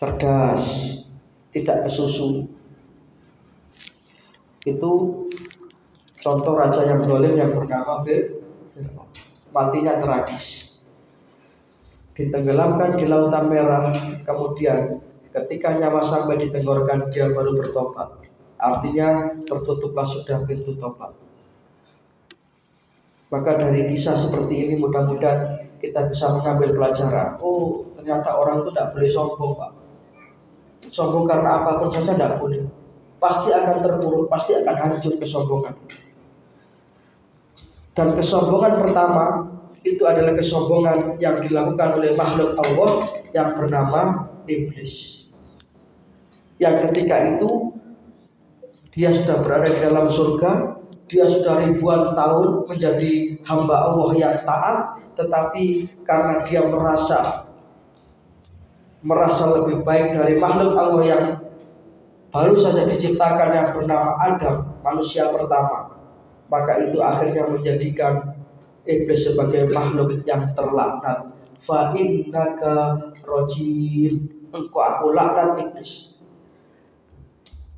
Cerdas, tidak kesusu. Itu contoh raja yang zalim yang bernama Fir'aun. Matinya tragis. Ditenggelamkan di Lautan Merah, kemudian ketika nyawa sampai di tenggorokan dia baru bertobat. Artinya tertutuplah sudah pintu tobat. Maka dari kisah seperti ini mudah-mudahan kita bisa mengambil pelajaran. Oh, ternyata orang itu tidak boleh sombong Pak. Sombong karena apapun saja tidak boleh. Pasti akan terpuruk, pasti akan hancur kesombongan. Dan kesombongan pertama itu adalah kesombongan yang dilakukan oleh makhluk Allah yang bernama iblis. Yang ketika itu dia sudah berada di dalam surga, dia sudah ribuan tahun menjadi hamba Allah yang taat, tetapi karena dia merasa lebih baik dari makhluk Allah yang baru saja diciptakan yang bernama Adam, manusia pertama, maka itu akhirnya menjadikan iblis sebagai makhluk yang terlaknat. Fa innaka rajim, engkau aku laknat iblis.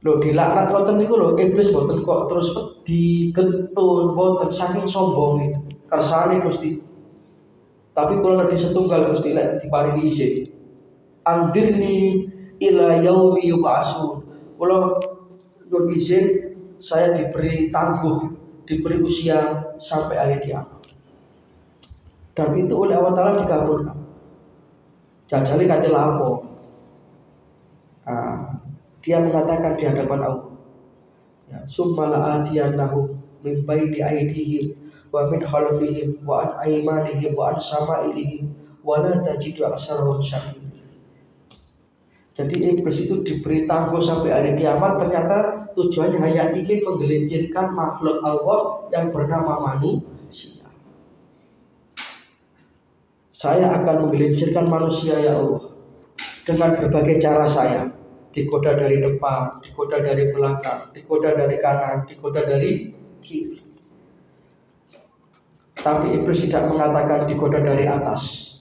Loh, dilaknat ngoten niku lho, iblis mboten kok terus digentun mboten, saking sombonge kersane Gusti. Tapi kula nedhi setunggal Gusti lek diparingi izin. Andirni ila yaumi yub'atsun. Kula nyuwun izin, saya diberi tangguh, diberi usia sampai hari kiamat. Dan itu oleh Allah Ta'ala dikabulkan. Jajali kate lapo. Dia mengatakan di hadapan Allah, ya, summa la'atiyannahum min baini aydihim wa min khalfihim wa an aymanihim wa an sama'ilihim wa la tajidu aksarahum syakirin. Jadi iblis itu diberi tangguh sampai hari kiamat, ternyata tujuannya hanya ingin menggelincirkan makhluk Allah yang bernama manusia. Saya akan menggelincirkan manusia ya Allah dengan berbagai cara saya. Digoda dari depan, digoda dari belakang, digoda dari kanan, digoda dari kiri. Tapi iblis tidak mengatakan digoda dari atas.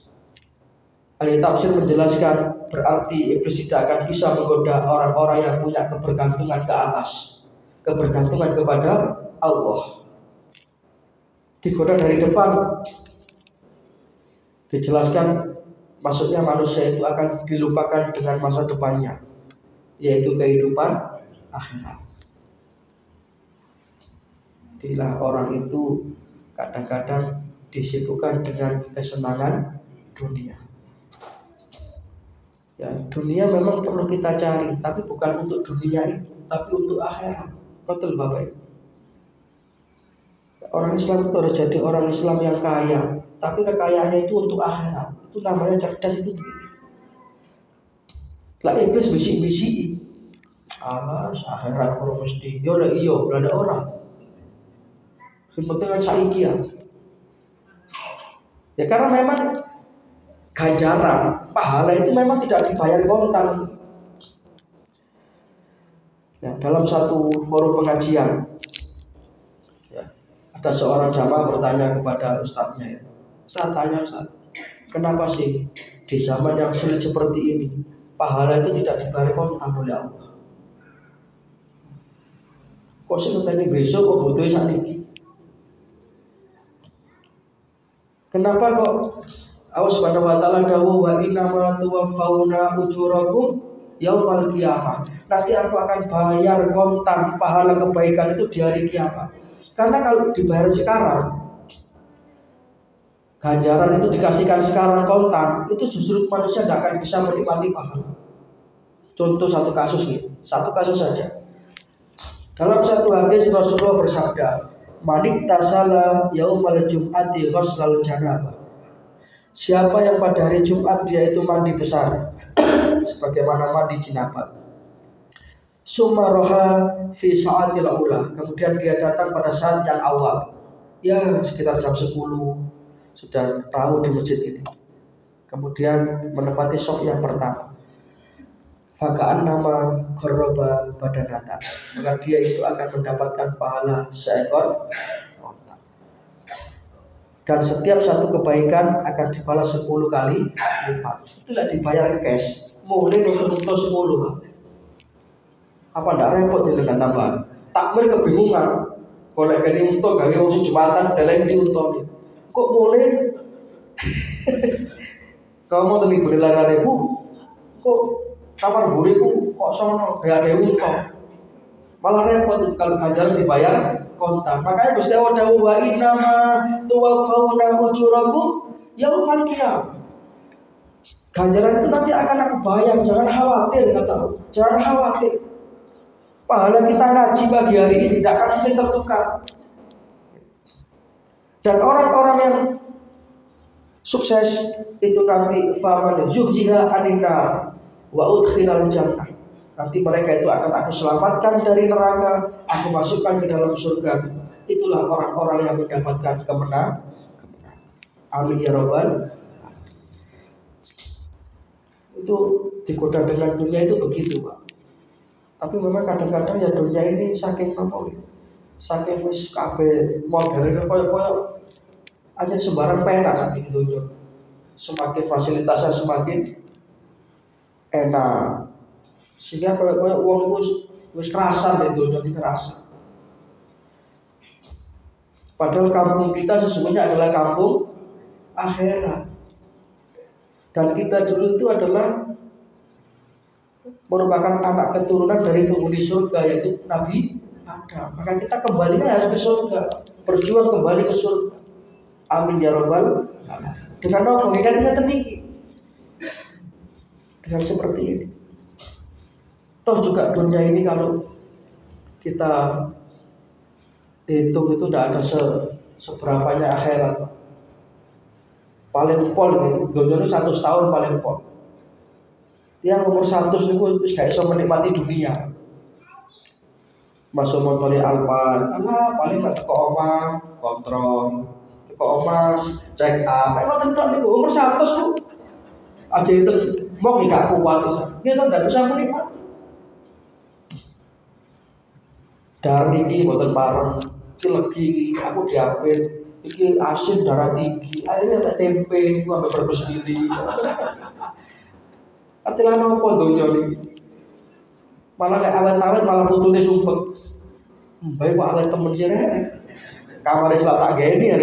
Ahli tafsir menjelaskan berarti iblis tidak akan bisa menggoda orang-orang yang punya kebergantungan ke atas, kebergantungan kepada Allah. Digoda dari depan, dijelaskan maksudnya manusia itu akan dilupakan dengan masa depannya, yaitu kehidupan akhirat. Jadilah orang itu kadang-kadang disibukkan dengan kesenangan dunia. Ya, dunia memang perlu kita cari, tapi bukan untuk dunia itu, tapi untuk akhirat. Betul Bapak Ibu. Orang Islam itu harus jadi orang Islam yang kaya, tapi kekayaannya itu untuk akhirat. Itu namanya cerdas itu. Lah iblis bisik-bisik, alas akhirat kurang mesti. Yo lah iyo, ada orang. Sebetulnya saiki ya karena memang ganjaran pahala itu memang tidak dibayar kontan. Ya, dalam satu forum pengajian, ya, ada seorang jamaah bertanya kepada ustadznya, ya, Ustaz tanya Ustaz, kenapa sih di zaman yang sulit seperti ini pahala itu tidak dibayar kontan oleh Allah? Kok sih ngenteni besok kok butuh sakniki? Kenapa kok Allah Subhanahu wa taala dawuh wa innama tuwaffawna ujurakum yaumal qiyamah. Nanti aku akan bayar kontan pahala kebaikan itu di hari kiamat. Karena kalau dibayar sekarang, ganjaran itu dikasihkan sekarang kontan, itu justru manusia tidak akan bisa menikmati pahala. Contoh satu kasus nih, satu kasus saja. Dalam satu hadis Rasulullah bersabda, "Manik tasala yaumal jum'ati ghuslal janabah." Siapa yang pada hari Jumat dia itu mandi besar sebagaimana mandi jinabat. Sumaroha fi sa'atil ula. Kemudian dia datang pada saat yang awal. Ya sekitar jam 10 sudah tahu di masjid ini. Kemudian menempati shaf yang pertama. Faka'an nama korroba badanatan. Maka dia itu akan mendapatkan pahala seekor. Dan setiap satu kebaikan akan dibalas 10 kali lipat. Itulah dibayar cash. Mulai untuk 10. Apa ndak repot dengan tambahan? Takmir kebingungan. Kalau gini untuk gawe wong Jumatan deleng di untuk. Kok mulai? Kamu tadi boleh lari Bu. Kok kamar buriku kok sono gak ada untung. Malah repot kalau ganjaran dibayar kontan. Makanya Gusti Allah dawuh wa innama tuwaffawna ujurakum yaumal qiyamah. Ganjaran itu nanti akan aku bayar, jangan khawatir kata Allah. Jangan khawatir. Pahala kita ngaji pagi hari ini tidak akan mungkin tertukar. Dan orang-orang yang sukses itu nanti faman zuhziha 'anil nar wa udkhilal jannah. Nanti mereka itu akan aku selamatkan dari neraka, aku masukkan ke dalam surga. Itulah orang-orang yang mendapatkan kemenangan. Amin ya rabbal. Itu digoda dengan dunia itu begitu, Pak. Tapi memang kadang-kadang ya dunia ini saking apa ya? Saking wis kabeh modern koyo-koyo aja sembarang penak saking dunia. Semakin fasilitasnya semakin enak. Sehingga koyo-koyo wong wis kerasan di dunia ini kerasa. Padahal kampung kita sesungguhnya adalah kampung akhirat. Dan kita dulu itu adalah merupakan anak keturunan dari penghuni surga, yaitu Nabi Adam. Maka kita kembali harus ke surga, berjuang kembali ke surga. Amin ya rabbal alamin. Dengan apa? Kita tertinggi. Dengan seperti ini. Toh juga dunia ini kalau kita hitung itu tidak ada seberapanya akhirat. Paling pol nih, dunia itu 100 tahun paling pol. Yang umur 100 nih gue gak bisa menikmati dunia. Masuk motornya Alphard, paling gak ke omah kontrol, ke omah check up. Emang tentu nih umur 100 tuh aja itu mau gak kuat bisa. Dia tuh gak bisa menikmati. Dari ini buatan bareng, ini lagi aku diabetes, ini asin darah tinggi, akhirnya ada tempe, gua ambil berbes sendiri. Artinya apa dunia ini? Malah lek awet-awet malah putune sumpek. Baik kok awet temen sih kamarnya sudah tak gini ya.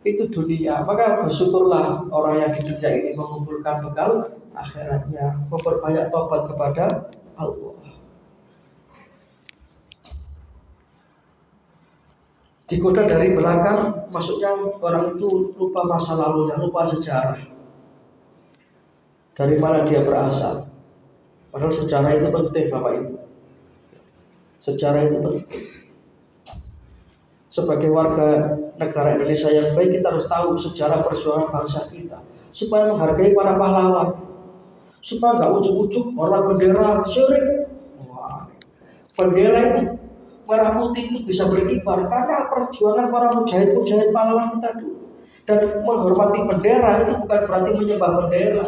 Itu dunia. Maka bersyukurlah orang yang di dunia ini mengumpulkan bekal akhiratnya, memperbanyak tobat kepada Allah. Digoda dari belakang, maksudnya orang itu lupa masa lalunya, lupa sejarah. Dari mana dia berasal. Padahal sejarah itu penting, Bapak Ibu. Sejarah itu penting. Sebagai warga negara Indonesia yang baik, kita harus tahu sejarah perjuangan bangsa kita, supaya menghargai para pahlawan, supaya nggak ujuk-ujuk orang bendera syirik. Wah, bendera itu merah putih itu bisa berkibar karena perjuangan para mujahid pahlawan kita dulu. Dan menghormati bendera itu bukan berarti menyembah bendera.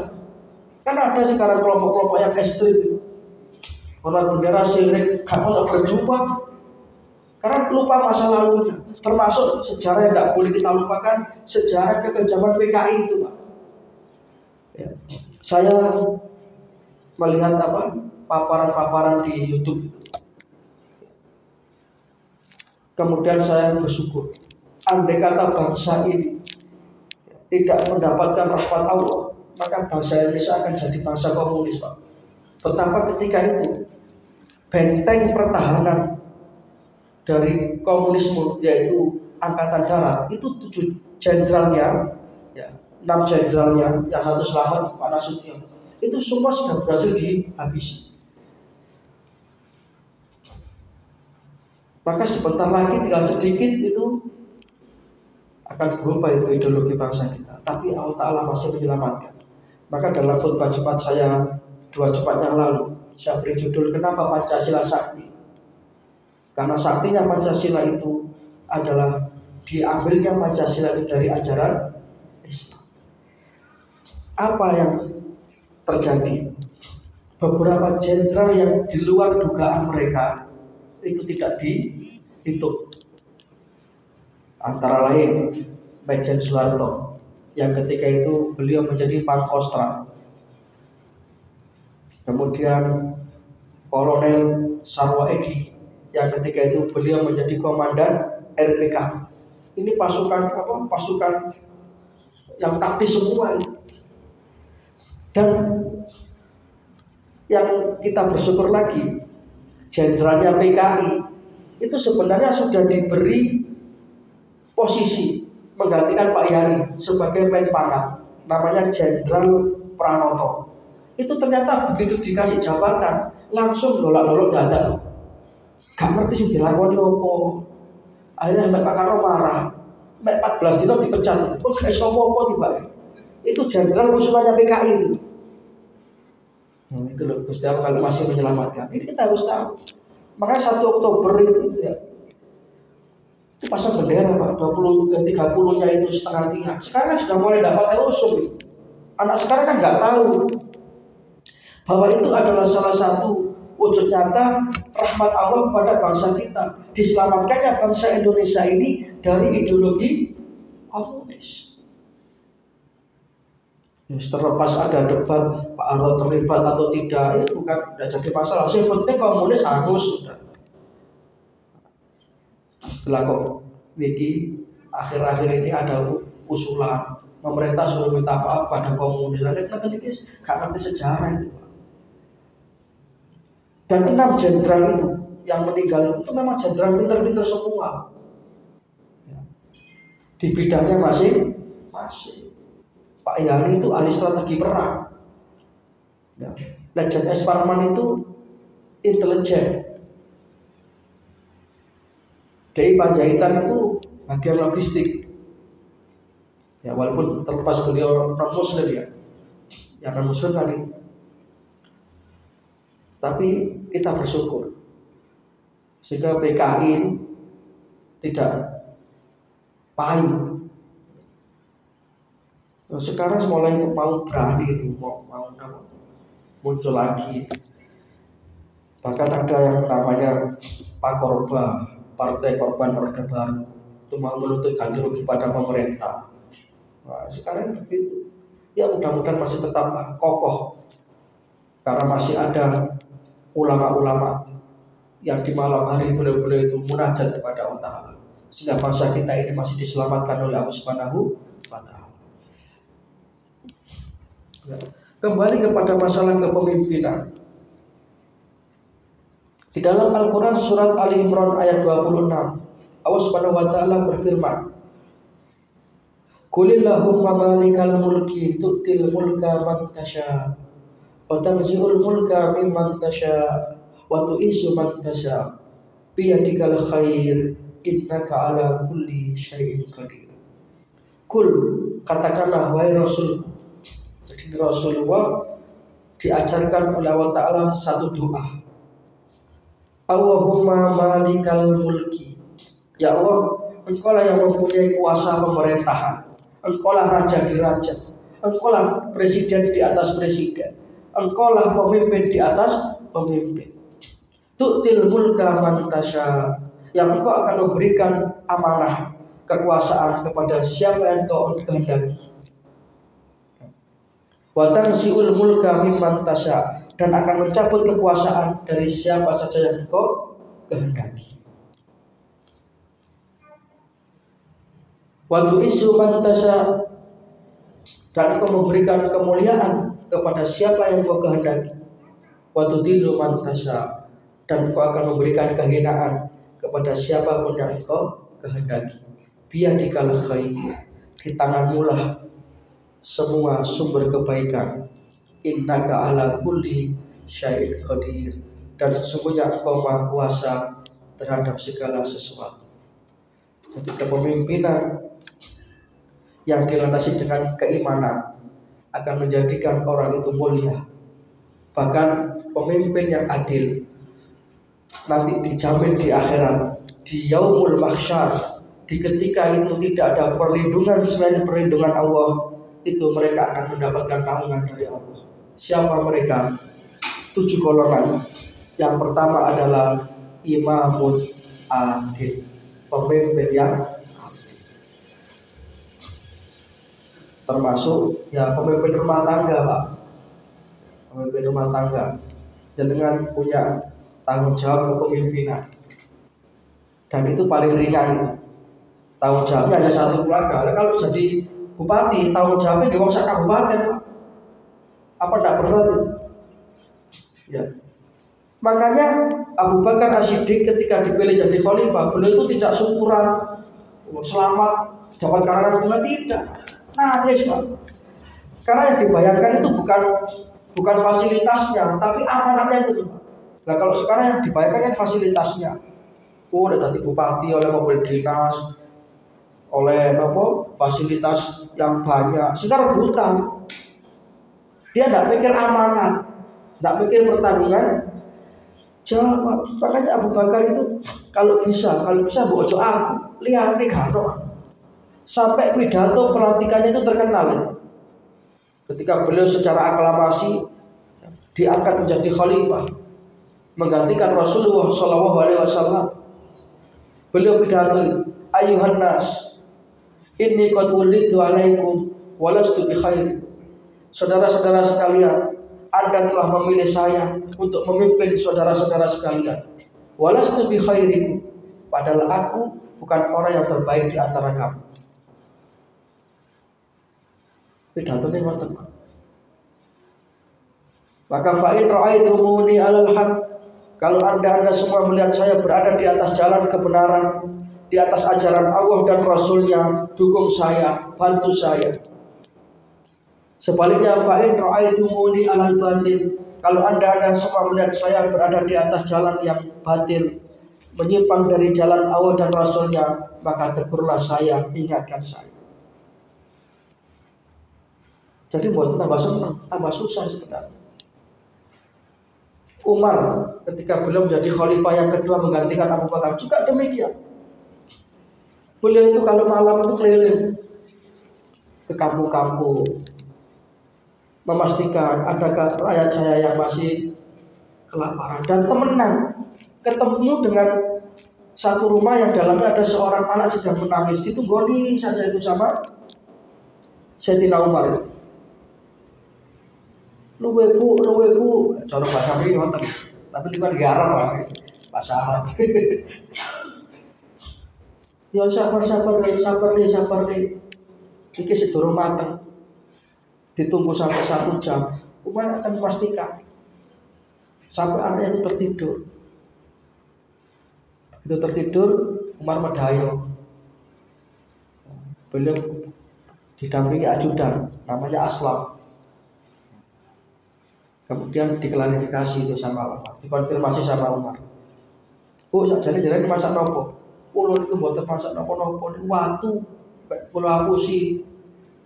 Karena ada sekarang kelompok-kelompok yang ekstrim, orang bendera syirik, gak mau berjuang, karena lupa masa lalunya. Termasuk sejarah yang tidak boleh kita lupakan, sejarah kekejaman PKI itu, Pak. Ya. Saya melihat paparan-paparan di YouTube. Kemudian saya bersyukur, andai kata bangsa ini tidak mendapatkan rahmat Allah, maka bangsa Indonesia akan jadi bangsa komunis, Pak. Betapa ketika itu benteng pertahanan dari komunisme, yaitu angkatan darat, itu 7 jenderalnya, ya, 6 jenderalnya, yang 1 selamat, Pak Nasution, itu semua sudah berhasil dihabisi. Maka sebentar lagi tinggal sedikit itu akan berubah itu ideologi bangsa kita. Tapi Allah Ta'ala masih menyelamatkan. Maka dalam khutbah Jumat saya 2 Jumat yang lalu, saya beri judul kenapa Pancasila Sakti. Karena saktinya Pancasila itu adalah diambilnya Pancasila itu dari ajaran Islam. Apa yang terjadi? Beberapa jenderal yang di luar dugaan mereka itu tidak dihitung. Antara lain Majen Soeharto, yang ketika itu beliau menjadi Pangkostrat. Kemudian Kolonel Sarwo Edi, yang ketika itu beliau menjadi Komandan RPK. Ini pasukan yang taktis semua. Dan yang kita bersyukur lagi, jenderalnya PKI itu sebenarnya sudah diberi posisi menggantikan Pak Yani sebagai Menpangkat, namanya Jenderal Pranoto. Itu ternyata begitu dikasih jabatan langsung lolak-lolok dadak. Gak ngerti sih dilakoni opo. Akhirnya Mbak Pak Karno marah. 14 dino dipecat. Kok gak iso apa-apa tiba. Itu jenderal usulannya PKI itu. Itu loh Gusti Allah kalau masih menyelamatkan. Ini kita harus tahu. Makanya 1 Oktober itu ya, itu pasang bendera Pak, 30-nya itu setengah tiga. Sekarang kan sudah mulai dapat usum. Anak sekarang kan nggak tahu bahwa itu adalah salah satu wujud nyata rahmat Allah kepada bangsa kita. Diselamatkannya bangsa Indonesia ini dari ideologi komunis. Terlepas ada debat Pak Arlo terlibat atau tidak, itu bukan jadi masalah. Yang penting komunis harus sudah. Setelah kok Niki akhir-akhir ini ada usulan pemerintah suruh minta maaf pada komunis. Ada kata Niki gak ngerti sejarah itu. Dan 6 jenderal itu yang meninggal itu memang jenderal pintar-pintar semua. Di bidangnya masing. Pak Yani itu ahli strategi perang. Ya. Legend S. Parman itu intelijen. DI Panjaitan itu bagian logistik. Ya walaupun terlepas beliau non muslim ya. Yang non muslim kan itu. Tapi kita bersyukur sehingga PKI tidak payu. Sekarang mulai mau berani itu mau muncul lagi. Bahkan ada yang namanya Pakorba, Partai Korban Orde Baru, itu mau menuntut ganti rugi pada pemerintah. Nah, sekarang begitu. Ya mudah-mudahan masih tetap kokoh karena masih ada ulama-ulama yang di malam hari beliau itu munajat kepada Allah Ta'ala, sehingga bangsa kita ini masih diselamatkan oleh Allah Subhanahu wa Ta'ala. Kembali kepada masalah kepemimpinan. Di dalam Al-Quran surat Ali Imran ayat 26, Allah Subhanahu wa Ta'ala berfirman, Qulillahumma malikal mulki tu'til mulka man tasha wa tanzi'ul mulka mimman tasha wa tu'izzu man tasha biyadikal khair innaka ala kulli syai'in qadir. Kul, katakanlah wahai Rasul. Jadi Rasulullah diajarkan oleh Allah Ta'ala satu doa. Allahumma malikal mulki. Ya Allah, Engkau lah yang mempunyai kuasa pemerintahan. Engkau lah raja di raja. Engkau lah presiden di atas presiden. Engkau lah pemimpin di atas pemimpin. Tu'til mulka man tasha. Yang Engkau akan memberikan amanah kekuasaan kepada siapa yang Engkau kehendaki. Wa tanzi'ul mulka mimman tasha, dan akan mencabut kekuasaan dari siapa saja yang Engkau kehendaki. Wa tu'izzu man tasha, dan Engkau memberikan kemuliaan kepada siapa yang Engkau kehendaki. Wa tudillu man tasha, dan Engkau akan memberikan kehinaan kepada siapapun yang Engkau kehendaki. Biyadikal khair, di tanganmu lah semua sumber kebaikan. Innaka ala kulli syai'in qadir, dan sesungguhnya Engkau Maha Kuasa terhadap segala sesuatu. Jadi kepemimpinan yang dilandasi dengan keimanan akan menjadikan orang itu mulia. Bahkan pemimpin yang adil nanti dijamin di akhirat, di yaumul mahsyar, di ketika itu tidak ada perlindungan selain perlindungan Allah, itu mereka akan mendapatkan naungan dari Allah. Siapa mereka? 7 golongan. Yang pertama adalah imamun adil, pemimpin yang adil. Termasuk ya pemimpin rumah tangga, Pak. Pemimpin rumah tangga dengan punya tanggung jawab kepemimpinan. Dan itu paling ringan itu. Tanggung jawabnya hanya satu keluarga. Kalau jadi bupati, tanggung jawabnya di wong sak kabupaten, Pak. Apa tidak berat itu? Ya. Makanya Abu Bakar As-Siddiq ketika dipilih jadi khalifah, beliau itu tidak syukuran, selamat dapat karangan bunga, tidak. Nangis, Pak. Karena yang dibayangkan itu bukan fasilitasnya, tapi amanatnya itu, Pak. Nah kalau sekarang yang dibayangkan kan fasilitasnya. Oh, udah tadi bupati oleh mobil dinas, oleh fasilitas yang banyak, sehingga rebutan. Dia tidak pikir amanat, tidak pikir pertandingan. Jawab. Makanya Abu Bakar itu kalau bisa bojo aku, lihat nih karo. Sampai pidato pelantikannya itu terkenal. Ketika beliau secara aklamasi diangkat menjadi khalifah, menggantikan Rasulullah SAW. Beliau pidato, ayuhan nas, inni qad wulitu alaikum walastu bi khairi. Saudara-saudara sekalian, Anda telah memilih saya untuk memimpin saudara-saudara sekalian. Walastu bi khairikum, padahal aku bukan orang yang terbaik di antara kamu. Pidato ini ngoten. Maka fa'in ra'aitumuni 'alal haq, kalau Anda semua melihat saya berada di atas jalan kebenaran, di atas ajaran Allah dan Rasulnya, dukung saya, bantu saya. Sebaliknya fa'in ra'aitumuni 'alal batil, kalau Anda semua melihat saya berada di atas jalan yang batil, menyimpang dari jalan Allah dan Rasulnya, maka tegurlah saya, ingatkan saya. Jadi buat tambah senang, tambah susah sebenarnya. Umar ketika beliau menjadi khalifah yang kedua menggantikan Abu Bakar juga demikian. Beliau itu kalau malam itu keliling ke kampung-kampung, memastikan adakah rakyat saya yang masih kelaparan, dan temenan ketemu dengan satu rumah yang dalamnya ada seorang anak sedang menangis, ditunggoni saja itu sama Sayyidina Umar. Luwe bu, cara bahasa ini ngoten, tapi di mana garang lah, bahasa Arab. Ya sabar nih. Iki sedurung mateng. Ditunggu sampai 1 jam. Umar akan memastikan sampai anaknya itu tertidur. Begitu tertidur, Umar medayo. Beliau didampingi ajudan, namanya Aslam. Kemudian diklarifikasi itu sama Umar, dikonfirmasi sama Umar. Bu, sakjane jenengan masak nopo? Kulo niku mboten masak nopo-nopo, niku watu. Kulo akusi.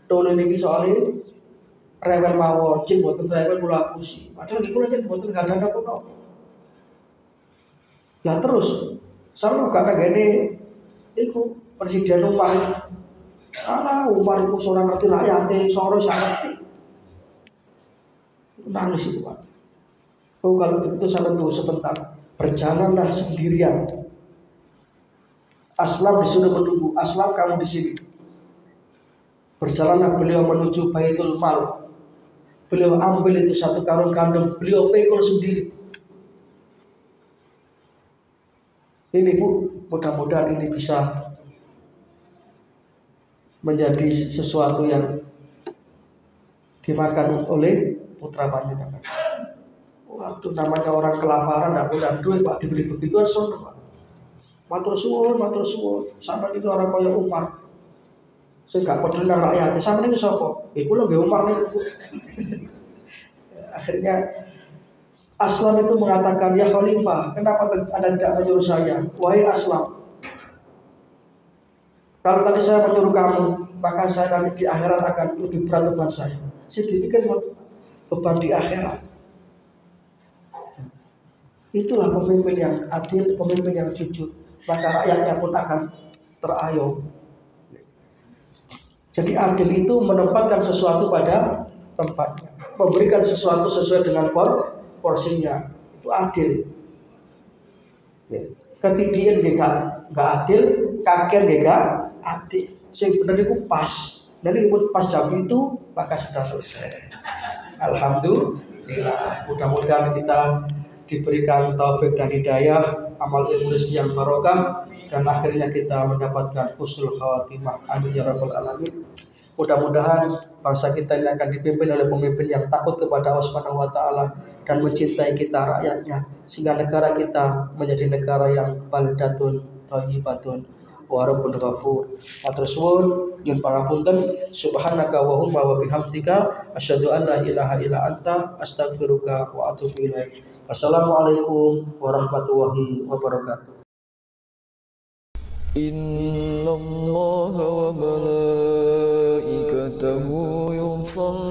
Tole niki soalé rewel mawon, jin mboten rewel kulo akusi. Padahal niku lho mboten gadah nopo-nopo. Lah terus sama gak kagene iku presiden Umar. Umar iku ora ngerti rakyate, soro sak ngerti. Nangis itu Pak. Oh kalau begitu saya tunggu sebentar. Berjalanlah sendirian. Aslam disuruh menunggu. Aslam kamu di sini. Berjalanlah beliau menuju Baitul Mal. Beliau ambil itu 1 karung gandum. Beliau pikul sendiri. Ini Bu, mudah-mudahan ini bisa menjadi sesuatu yang dimakan oleh putra panjenengan. Waktu namanya orang kelaparan tidak punya duit Pak, dibeli begituan sono Pak. Matur suwun. Sampai itu orang kaya Umar. Saya gak peduli nang rakyat. Sampai ini sapa? Kula nggih Umar niku. Akhirnya Aslam itu mengatakan, ya Khalifah, kenapa Anda tidak menyuruh saya? Wahai Aslam, kalau tadi saya menyuruh kamu, maka saya nanti di akhirat akan lebih berat beban saya. Saya dipikir beban di akhirat. Itulah pemimpin yang adil, pemimpin yang jujur. Maka rakyatnya pun akan terayom. Jadi adil itu menempatkan sesuatu pada tempatnya, memberikan sesuatu sesuai dengan porsinya. Itu adil. Ketidian gak adil, kakean gak adil. Sing bener itu pas. Dari pas jam itu maka sudah selesai. Alhamdulillah. Mudah-mudahan kita diberikan taufik dan hidayah, amal ilmu rezeki yang barokah, dan akhirnya kita mendapatkan husnul khawatimah. Amin ya rabbal alamin. Mudah-mudahan bangsa kita ini akan dipimpin oleh pemimpin yang takut kepada Allah Subhanahu wa taala dan mencintai kita rakyatnya, sehingga negara kita menjadi negara yang baldatun thayyibatun wa rabbun ghafur. Matur suwun, nyuwun pangapunten. Subhanaka wa humma wa bihamdika asyhadu an la ilaha illa anta astaghfiruka wa atubu ilaik. Wassalamualaikum warahmatullahi wabarakatuh. إن الله وملائكته يصلون